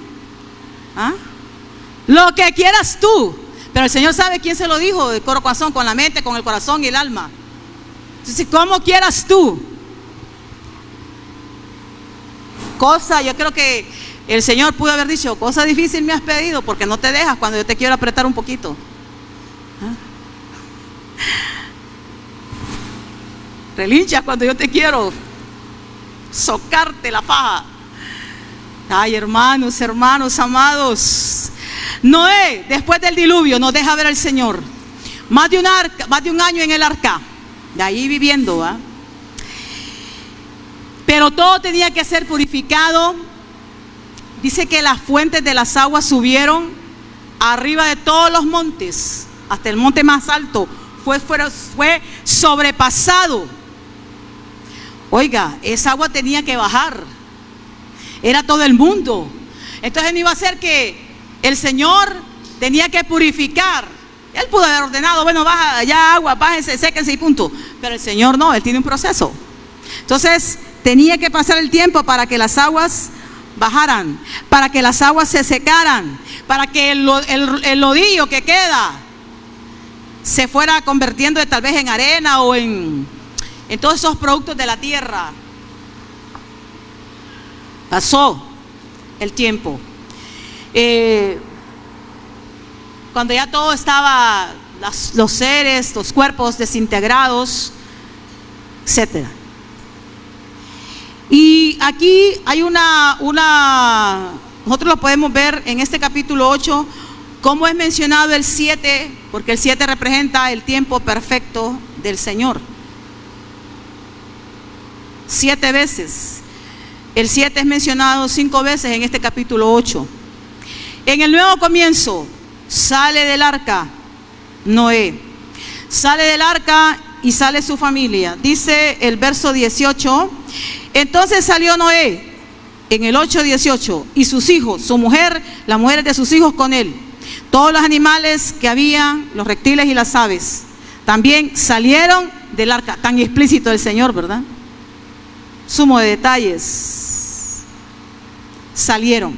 A: ¿Ah? Lo que quieras tú. Pero el Señor sabe quién se lo dijo, de corazón, con la mente, con el corazón y el alma. Entonces, como quieras tú. Yo creo que el Señor pudo haber dicho, cosa difícil me has pedido, porque no te dejas cuando yo te quiero apretar un poquito. ¿Ah? Relinchas cuando yo te quiero socarte la paja. Ay, hermanos, amados. Noé, después del diluvio, nos deja ver al Señor. Más de un año en el arca, de ahí viviendo, ¿va? Pero todo tenía que ser purificado. Dice que las fuentes de las aguas subieron arriba de todos los montes, hasta el monte más alto. Fue sobrepasado. Oiga, esa agua tenía que bajar. Era todo el mundo. Entonces no iba a ser que el Señor tenía que purificar. Él pudo haber ordenado, bueno, baja ya agua, bájense, séquense y punto. Pero el Señor no, Él tiene un proceso. Entonces tenía que pasar el tiempo para que las aguas bajaran, para que las aguas se secaran, para que el lodillo que queda se fuera convirtiendo tal vez en arena o en todos esos productos de la tierra. Pasó el tiempo. Cuando ya todo estaba, los seres, los cuerpos desintegrados, etcétera. Y aquí hay nosotros lo podemos ver en este capítulo 8, cómo es mencionado el 7, porque el 7 representa el tiempo perfecto del Señor. 7 veces. El 7 es mencionado 5 veces en este capítulo 8. En el nuevo comienzo, sale del arca Noé. Sale del arca y sale su familia. Dice el verso 18. Entonces salió Noé en el 8:18 y sus hijos, su mujer, las mujeres de sus hijos con él. Todos los animales que había, los reptiles y las aves, también salieron del arca. Tan explícito el Señor, ¿verdad? Sumo de detalles. Salieron.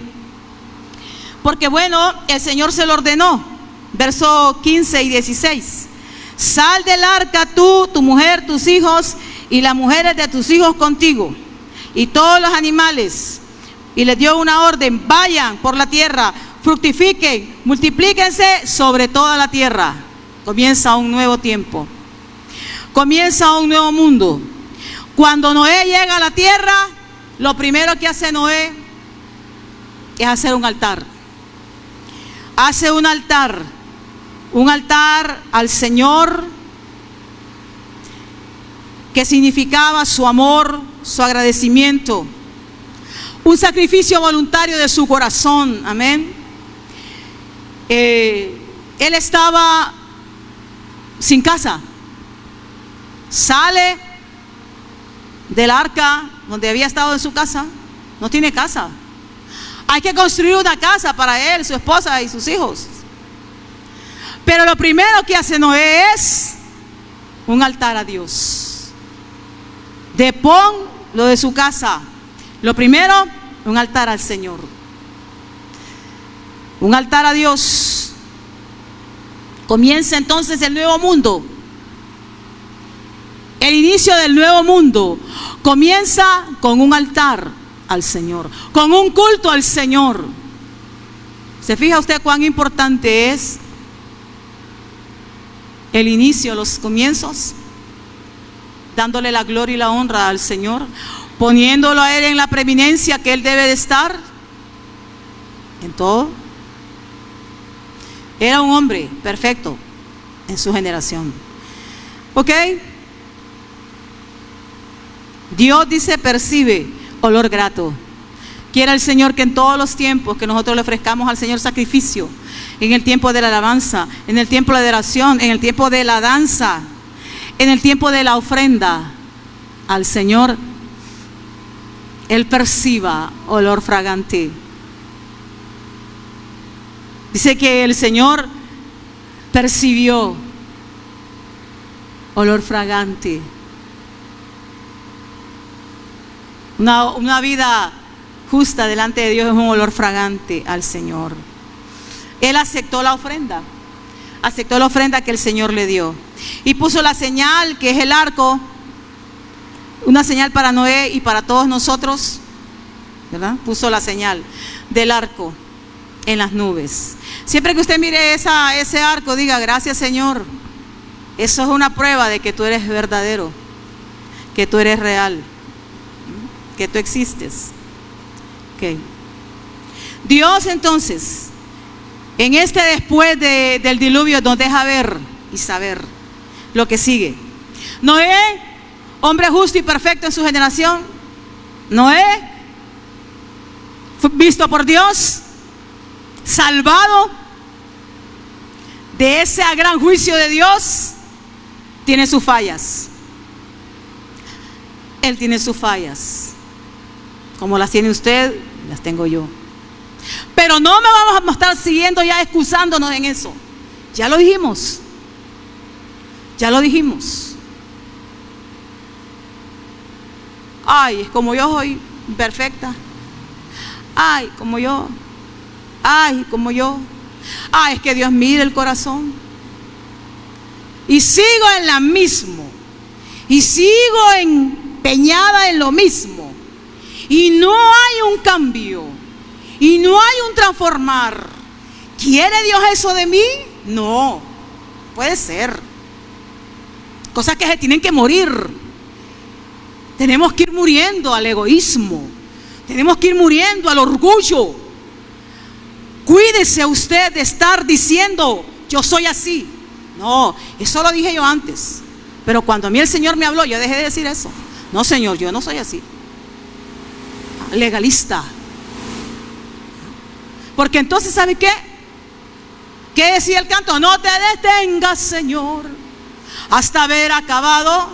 A: Porque bueno, el Señor se lo ordenó. Verso 15 y 16. Sal del arca tú, tu mujer, tus hijos y las mujeres de tus hijos contigo, y todos los animales. Y les dio una orden: vayan por la tierra, fructifiquen, multiplíquense sobre toda la tierra. Comienza un nuevo tiempo. Comienza un nuevo mundo. Cuando Noé llega a la tierra, lo primero que hace Noé es hacer un altar. Hace un altar al Señor, que significaba su amor, su agradecimiento, un sacrificio voluntario de su corazón. Amén. Él estaba sin casa. Sale del arca donde había estado en su casa. No tiene casa. Hay que construir una casa para él, su esposa y sus hijos. Pero lo primero que hace Noé es un altar a Dios. Depón lo de su casa. Lo primero, un altar al Señor. Un altar a Dios. Comienza entonces el nuevo mundo. El inicio del nuevo mundo comienza con un altar al Señor, con un culto al Señor. ¿Se fija usted cuán importante es el inicio, los comienzos? Dándole la gloria y la honra al Señor, poniéndolo a Él en la preeminencia que Él debe de estar en todo. Era un hombre perfecto en su generación. ¿Ok? Dios dice, percibe olor grato. Quiera el Señor que en todos los tiempos que nosotros le ofrezcamos al Señor sacrificio, en el tiempo de la alabanza, en el tiempo de la adoración, en el tiempo de la danza, en el tiempo de la ofrenda al Señor, Él perciba olor fragante. Dice que el Señor percibió olor fragante. Una vida justa delante de Dios es un olor fragante al Señor. Él aceptó la ofrenda que el Señor le dio. Y puso la señal, que es el arco, una señal para Noé y para todos nosotros, ¿verdad? Puso la señal del arco en las nubes. Siempre que usted mire ese arco, diga: gracias, Señor. Eso es una prueba de que tú eres verdadero, que tú eres real, que tú existes. Okay. Dios entonces, en este después del diluvio, nos deja ver y saber lo que sigue. Noé, hombre justo y perfecto en su generación. Noé, fue visto por Dios, salvado de ese gran juicio de Dios. Tiene sus fallas. Él tiene sus fallas. Como las tiene usted, las tengo yo. Pero no me vamos a estar siguiendo ya excusándonos en eso. Ya lo dijimos. Ya lo dijimos. Ay, es como yo soy imperfecta. Ay, como yo. Ay, como yo. Ay, es que Dios mira el corazón. Y sigo en la misma. Y sigo empeñada en lo mismo. Y no hay un cambio. Y no hay un transformar. ¿Quiere Dios eso de mí? No. Puede ser. Cosas que se tienen que morir. Tenemos que ir muriendo al egoísmo. Tenemos que ir muriendo al orgullo. Cuídese usted de estar diciendo: yo soy así. No, eso lo dije yo antes. Pero cuando a mí el Señor me habló, yo dejé de decir eso. No, Señor, yo no soy así. Legalista. Porque entonces, ¿sabe qué? ¿Qué decía el canto? No te detengas, Señor, hasta haber acabado.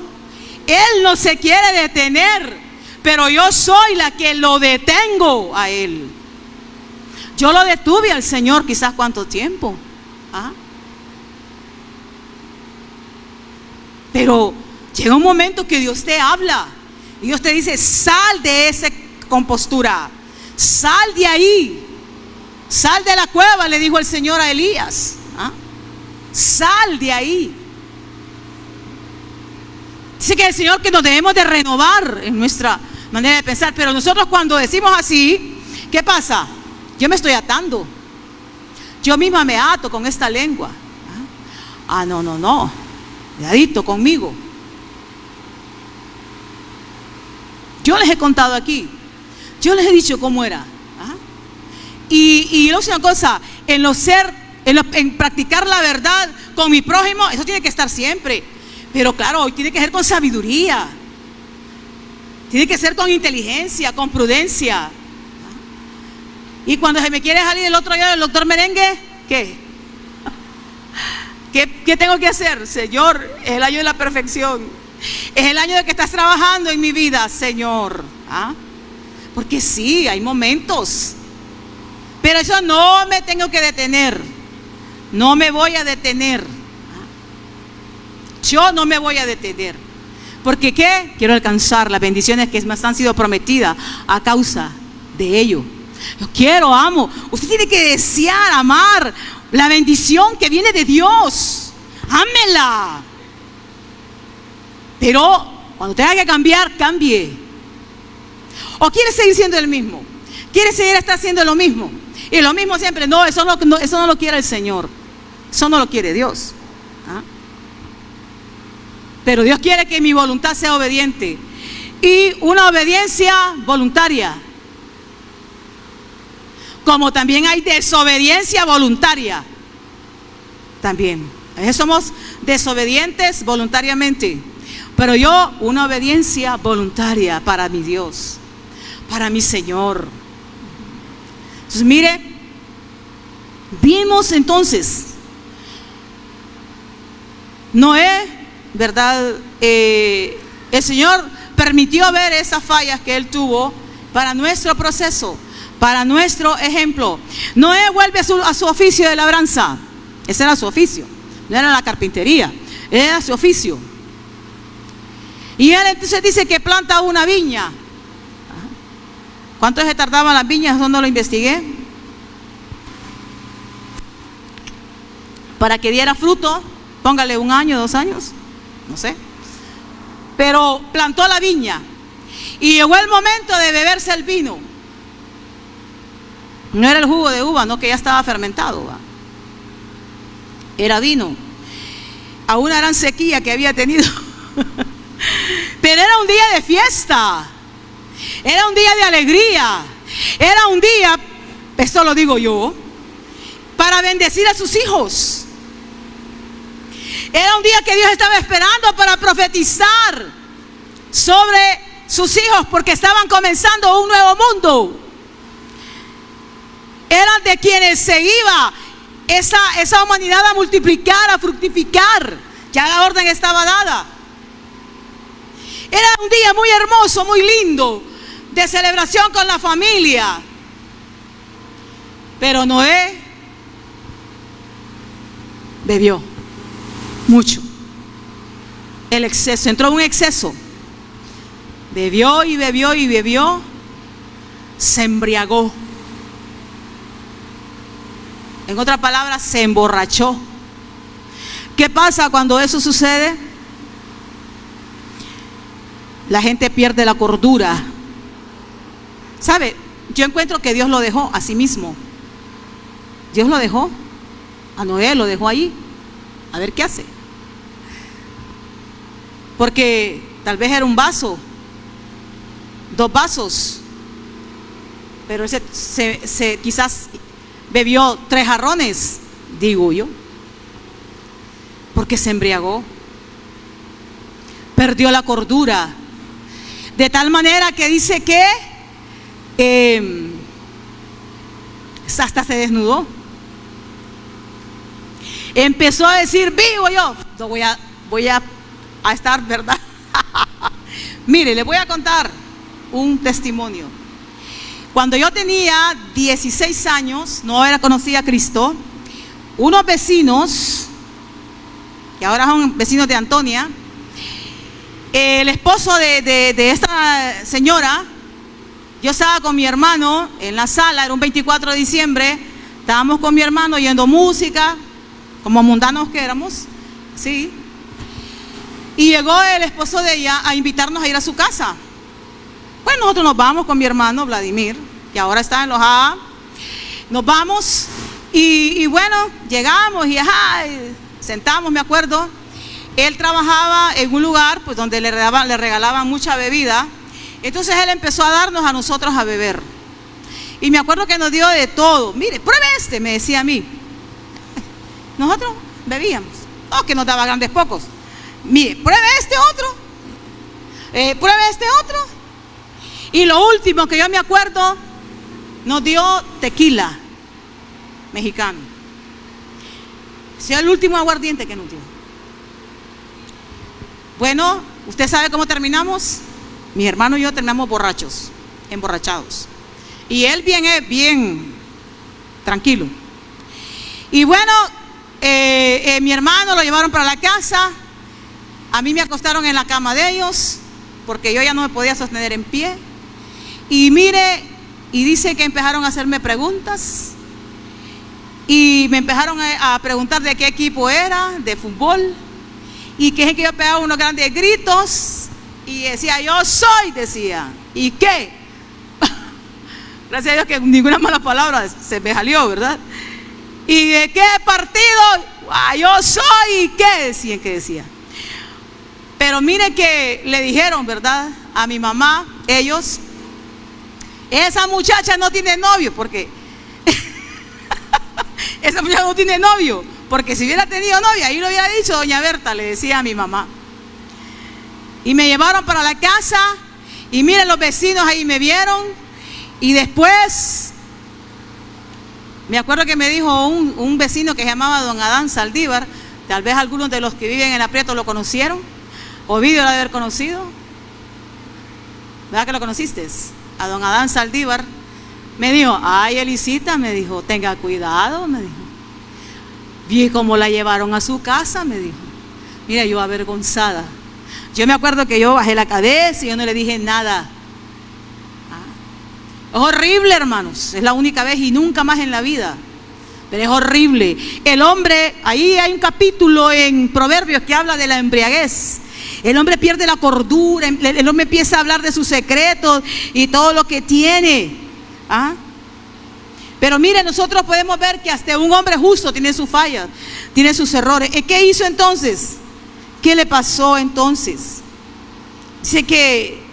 A: Él no se quiere detener, pero yo soy la que lo detengo a Él. Yo lo detuve al Señor, quizás cuánto tiempo. ¿Ah? Pero llega un momento que Dios te habla y Dios te dice: sal de esa compostura, sal de ahí, sal de la cueva, le dijo el Señor a Elías. ¿Ah? Sal de ahí. Dice que el Señor que nos debemos de renovar en nuestra manera de pensar. Pero nosotros cuando decimos así, ¿qué pasa? Yo me estoy atando. Yo misma me ato con esta lengua. Ah, no. Cuidadito conmigo. Yo les he contado aquí. Yo les he dicho cómo era. Y una cosa, en practicar la verdad con mi prójimo, eso tiene que estar siempre. Pero claro, hoy tiene que ser con sabiduría. Tiene que ser con inteligencia, con prudencia. Y cuando se me quiere salir el otro día del doctor Merengue, ¿qué? ¿Qué tengo que hacer? Señor, es el año de la perfección. Es el año de que estás trabajando en mi vida, Señor. Porque sí, hay momentos. Pero eso no me tengo que detener. No me voy a detener. Yo no me voy a detener. Porque ¿qué? Quiero alcanzar las bendiciones que me han sido prometidas a causa de ello. Yo quiero, amo. Usted tiene que desear, amar la bendición que viene de Dios. Ámela. Pero cuando tenga que cambiar, cambie. ¿O quiere seguir siendo el mismo? ¿Quiere seguir haciendo lo mismo? Y lo mismo siempre. No, eso no lo quiere el Señor. Eso no lo quiere Dios. Pero Dios quiere que mi voluntad sea obediente. Y una obediencia voluntaria. Como también hay desobediencia voluntaria. También. A veces somos desobedientes voluntariamente. Pero yo, una obediencia voluntaria para mi Dios. Para mi Señor. Entonces, mire. Vimos entonces. Noé, ¿verdad? El Señor permitió ver esas fallas que él tuvo para nuestro proceso, para nuestro ejemplo. Noé vuelve a su oficio de labranza. Ese era su oficio, no era la carpintería, era su oficio. Y él entonces dice que planta una viña. ¿Cuánto se tardaban las viñas? Eso no lo investigué. Para que diera fruto, póngale 1 año, 2 años, no sé. Pero plantó la viña y llegó el momento de beberse el vino. No era el jugo de uva, no, que ya estaba fermentado, ¿va? Era vino. A una gran sequía que había tenido. Pero era un día de fiesta, era un día de alegría, era un día, esto lo digo yo, para bendecir a sus hijos. Era un día que Dios estaba esperando para profetizar sobre sus hijos, porque estaban comenzando un nuevo mundo. Eran de quienes se iba esa humanidad a multiplicar, a fructificar. Ya la orden estaba dada. Era un día muy hermoso, muy lindo, de celebración con la familia. Pero Noé bebió mucho. El exceso, entró en un exceso. Bebió y bebió y bebió. Se embriagó. En otras palabras, se emborrachó. ¿Qué pasa cuando eso sucede? La gente pierde la cordura. ¿Sabe? Yo encuentro que Dios lo dejó a sí mismo. Dios lo dejó. A Noé lo dejó ahí. A ver qué hace. Porque tal vez era un vaso, 2 vasos. Pero él quizás bebió 3 jarrones, digo yo. Porque se embriagó. Perdió la cordura. De tal manera que dice que hasta se desnudó. Empezó a decir, vivo yo. No voy a estar, ¿verdad? Mire, le voy a contar un testimonio. Cuando yo tenía 16 años, no conocía a Cristo, unos vecinos, que ahora son vecinos de Antonia, el esposo de esta señora, yo estaba con mi hermano en la sala, era un 24 de diciembre, estábamos con mi hermano oyendo música, como mundanos que éramos, sí. Y llegó el esposo de ella a invitarnos a ir a su casa. Pues nosotros nos vamos con mi hermano Vladimir, que ahora está en Los AA. Nos vamos y bueno, llegamos y sentamos, me acuerdo. Él trabajaba en un lugar pues donde le regalaban mucha bebida. Entonces él empezó a darnos a nosotros a beber. Y me acuerdo que nos dio de todo. Mire, pruebe este, me decía a mí. Nosotros bebíamos. No, que nos daba grandes pocos. Mire, pruebe este otro. Pruebe este otro. Y lo último que yo me acuerdo, nos dio tequila mexicano. Sea el último aguardiente que nos dio. Bueno, ¿usted sabe cómo terminamos? Mi hermano y yo terminamos borrachos, emborrachados. Y él bien tranquilo. Y bueno, mi hermano lo llevaron para la casa. A mí me acostaron en la cama de ellos, porque yo ya no me podía sostener en pie. Y mire, y dice que empezaron a hacerme preguntas. Y me empezaron a preguntar de qué equipo era, de fútbol. Y que yo pegaba unos grandes gritos. Y decía, yo soy, decía. ¿Y qué? Gracias a Dios que ninguna mala palabra se me salió, ¿verdad? ¿Y de qué partido? Yo soy. ¿Y qué decían que decía? Pero mire que le dijeron, ¿verdad? A mi mamá, ellos, esa muchacha no tiene novio, porque esa muchacha no tiene novio, porque si hubiera tenido novia, ahí lo hubiera dicho doña Berta, le decía a mi mamá. Y me llevaron para la casa, y miren, los vecinos ahí me vieron, y después, me acuerdo que me dijo un vecino que se llamaba don Adán Saldívar, tal vez algunos de los que viven en Aprieto lo conocieron, Ovidio lo ha de haber conocido, ¿verdad que lo conociste? A don Adán Saldívar, Me dijo, ay, Elisita, me dijo, tenga cuidado, me dijo. Vi cómo la llevaron a su casa, me dijo. Mira, yo avergonzada. Yo me acuerdo que yo bajé la cabeza y yo no le dije nada. Es horrible, hermanos. Es la única vez y nunca más en la vida. Pero es horrible. El hombre, ahí hay un capítulo en Proverbios que habla de la embriaguez. El hombre pierde la cordura, el hombre empieza a hablar de sus secretos y todo lo que tiene. Pero mire, nosotros podemos ver que hasta un hombre justo tiene sus fallas, tiene sus errores. ¿Y qué hizo entonces? ¿Qué le pasó entonces? Dice que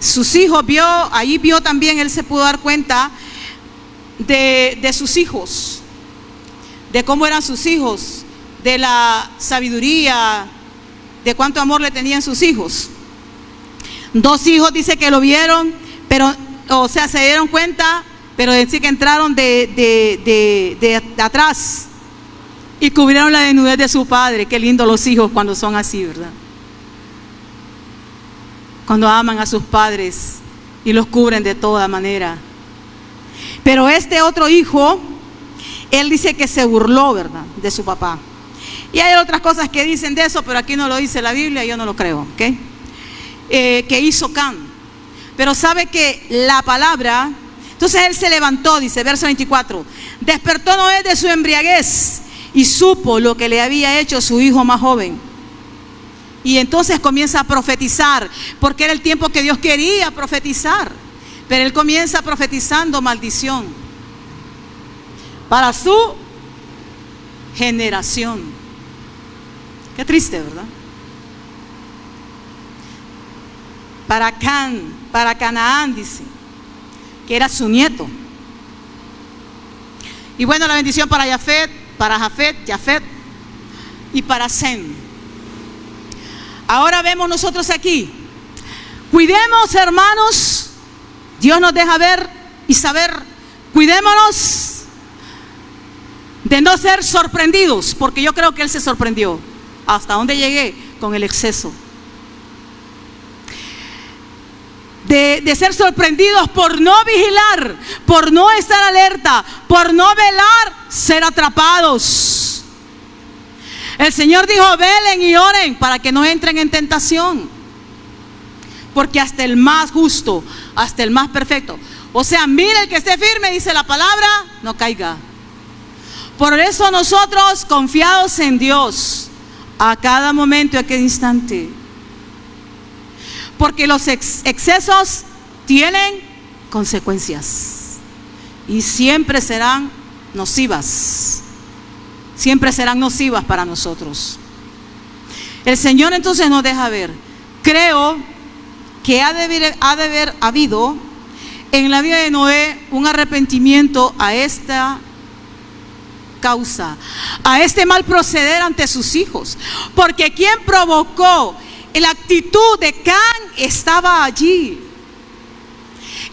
A: sus hijos ahí vio también, él se pudo dar cuenta de sus hijos, de cómo eran sus hijos, de la sabiduría, de cuánto amor le tenían sus hijos. 2 hijos dice que lo vieron, pero, o sea, se dieron cuenta, pero dice que entraron de atrás y cubrieron la desnudez de su padre. Qué lindo los hijos cuando son así, ¿verdad? Cuando aman a sus padres y los cubren de toda manera. Pero este otro hijo, él dice que se burló, ¿verdad?, de su papá. Y hay otras cosas que dicen de eso, pero aquí no lo dice la Biblia, yo no lo creo, ¿ok? Que hizo Can. Pero sabe que la palabra, entonces él se levantó, dice, verso 24, despertó Noé de su embriaguez y supo lo que le había hecho su hijo más joven. Y entonces comienza a profetizar, porque era el tiempo que Dios quería profetizar. Pero él comienza profetizando maldición para su generación. Qué triste, ¿verdad? Para Canaán, dice, que era su nieto. Y bueno, la bendición para Jafet y para Sem. Ahora vemos nosotros aquí, cuidemos, hermanos, Dios nos deja ver y saber, cuidémonos de no ser sorprendidos, porque yo creo que él se sorprendió. ¿Hasta dónde llegué? Con el exceso. De ser sorprendidos por no vigilar, por no estar alerta, por no velar, ser atrapados. El Señor dijo, velen y oren para que no entren en tentación. Porque hasta el más justo, hasta el más perfecto, o sea, mire, el que esté firme, dice la palabra, no caiga. Por eso nosotros, confiados en Dios, a cada momento y a cada instante, porque los excesos tienen consecuencias y siempre serán nocivas, siempre serán nocivas para nosotros. El Señor entonces nos deja ver, creo que ha de haber habido en la vida de Noé un arrepentimiento a esta causa, a este mal proceder ante sus hijos, porque quien provocó la actitud de Can estaba allí.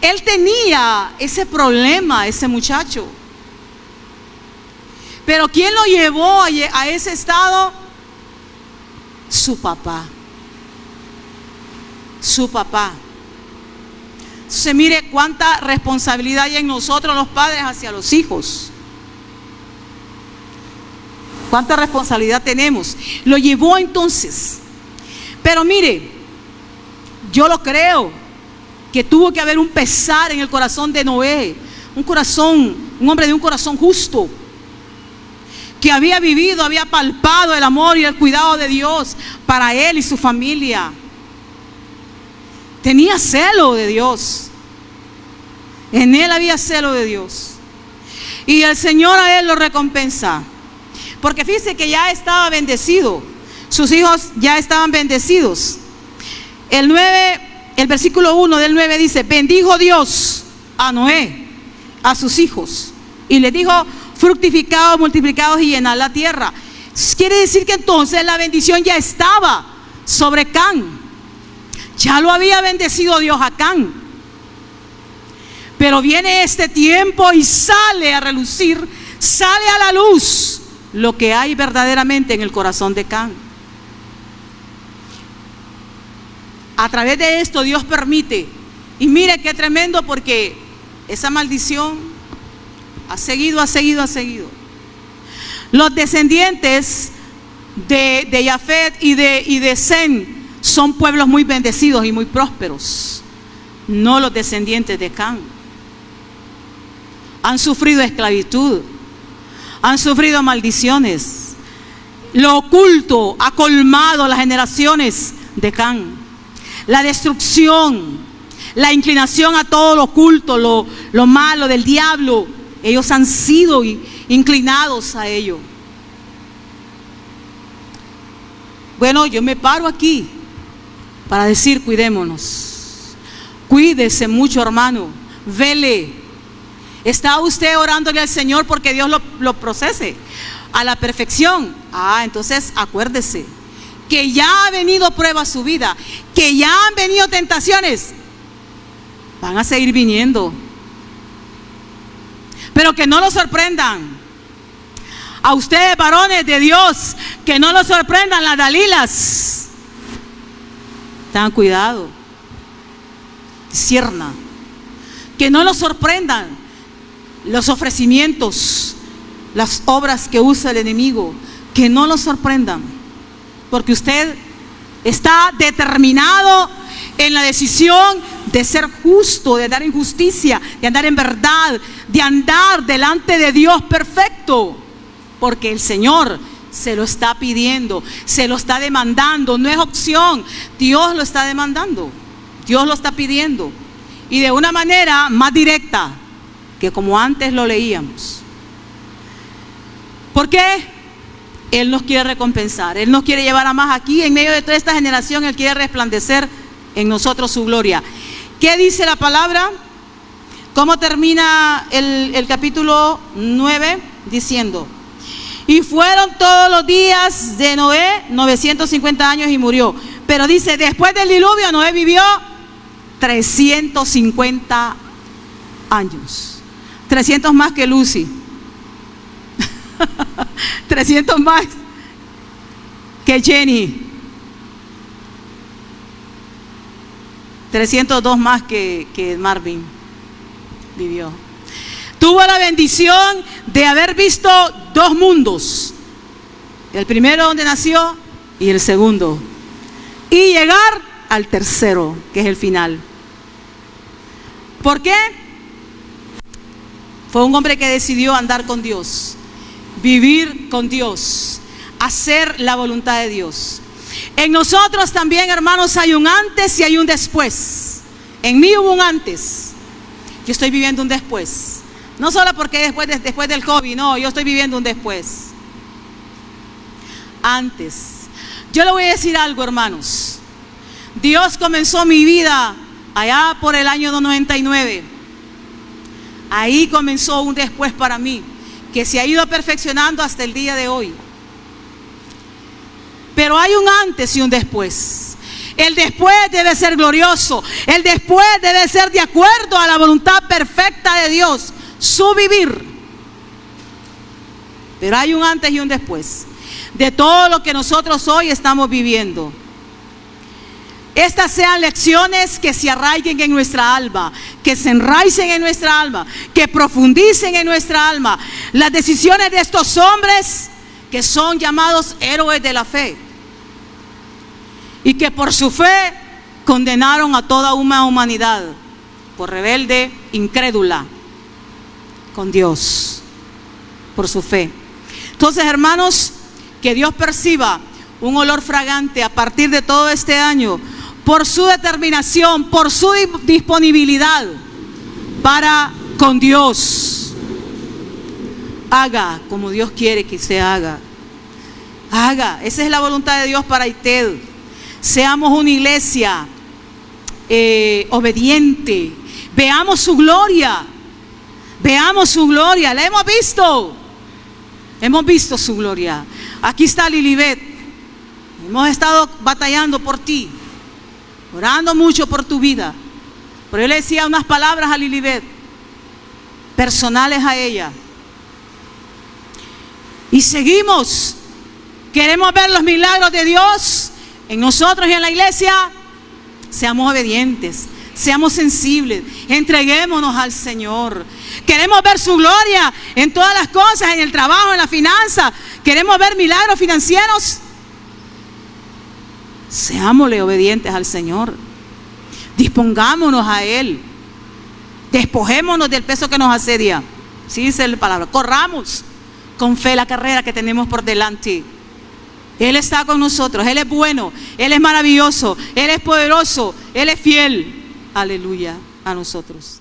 A: Él tenía ese problema, ese muchacho, pero ¿quién lo llevó a ese estado? Su papá. Su papá. Entonces mire cuánta responsabilidad hay en nosotros los padres hacia los hijos. Cuánta responsabilidad tenemos. Lo llevó entonces. Pero mire, yo lo creo, que tuvo que haber un pesar en el corazón de Noé. Un hombre de un corazón justo, que había vivido, había palpado el amor y el cuidado de Dios para él y su familia. Tenía celo de Dios. En él había celo de Dios. Y el Señor a él lo recompensa. Porque fíjese que ya estaba bendecido. Sus hijos ya estaban bendecidos. El versículo 1 del 9 dice, bendijo Dios a Noé, a sus hijos, y les dijo, fructificados, multiplicados y llenad la tierra. Quiere decir que entonces la bendición ya estaba sobre Can. Ya lo había bendecido Dios a Can. Pero viene este tiempo y sale a relucir, sale a la luz lo que hay verdaderamente en el corazón de Can. A través de esto Dios permite, y mire qué tremendo, porque esa maldición ha seguido. Los descendientes de Jafet y de Sem son pueblos muy bendecidos y muy prósperos, no los descendientes de Cam. Han sufrido esclavitud, han sufrido maldiciones. Lo oculto ha colmado las generaciones de Cam. La destrucción, la inclinación a todo lo oculto, lo malo del diablo, ellos han sido inclinados a ello. Bueno, yo me paro aquí para decir, cuidémonos. Cuídese mucho, hermano. Vele. ¿Está usted orándole al Señor porque Dios lo procese a la perfección? Entonces acuérdese que ya ha venido prueba a su vida, que ya han venido tentaciones. Van a seguir viniendo. Pero que no lo sorprendan. A ustedes, varones de Dios, que no los sorprendan las Dalilas. Tengan cuidado. Discierna. Que no los sorprendan los ofrecimientos, las obras que usa el enemigo. Que no los sorprendan. Porque usted está determinado en la decisión de ser justo, de andar en justicia, de andar en verdad, de andar delante de Dios perfecto. Porque el Señor se lo está pidiendo, se lo está demandando, no es opción. Dios lo está demandando, Dios lo está pidiendo. Y de una manera más directa que como antes lo leíamos. ¿Por qué? Él nos quiere recompensar, Él nos quiere llevar a más aquí. En medio de toda esta generación, Él quiere resplandecer en nosotros su gloria. ¿Qué dice la palabra? ¿Cómo termina el capítulo 9? Diciendo: y fueron todos los días de Noé 950 años y murió. Pero dice, después del diluvio Noé vivió 350 años. 300 más que Lucy. 300 más que Jenny. 302 más que Marvin vivió. Tuvo la bendición de haber visto dos mundos. El primero donde nació y el segundo. Y llegar al tercero, que es el final. ¿Por qué? Fue un hombre que decidió andar con Dios, vivir con Dios, hacer la voluntad de Dios. En nosotros también, hermanos, hay un antes y hay un después. En mí hubo un antes. Yo estoy viviendo un después. No solo porque después del COVID, no, yo estoy viviendo un después. Antes. Yo le voy a decir algo, hermanos. Dios comenzó mi vida allá por el año 99. Ahí comenzó un después para mí, que se ha ido perfeccionando hasta el día de hoy. Pero hay un antes y un después. El después debe ser glorioso. El después debe ser de acuerdo a la voluntad perfecta de Dios, su vivir. Pero hay un antes y un después de todo lo que nosotros hoy estamos viviendo. Estas sean lecciones que se arraiguen en nuestra alma, que se enraicen en nuestra alma, que profundicen en nuestra alma. Las decisiones de estos hombres que son llamados héroes de la fe y que por su fe condenaron a toda una humanidad por rebelde, incrédula con Dios, por su fe. Entonces, hermanos, que Dios perciba un olor fragante a partir de todo este año por su determinación, por su disponibilidad para con Dios. Haga como Dios quiere que se haga. Haga, esa es la voluntad de Dios para usted. Seamos una iglesia obediente. Veamos su gloria. Veamos su gloria. La hemos visto. Hemos visto su gloria. Aquí está Lilibet. Hemos estado batallando por ti, orando mucho por tu vida. Pero yo le decía unas palabras a Lilibet, personales a ella. Y seguimos. Queremos ver los milagros de Dios en nosotros y en la iglesia. Seamos obedientes. Seamos sensibles, entreguémonos al Señor. Queremos ver su gloria en todas las cosas, en el trabajo, en la finanza. Queremos ver milagros financieros. Seámosle obedientes al Señor. Dispongámonos a Él. Despojémonos del peso que nos asedia. Sí dice la palabra. Corramos con fe la carrera que tenemos por delante. Él está con nosotros. Él es bueno. Él es maravilloso. Él es poderoso. Él es fiel. Aleluya a nosotros.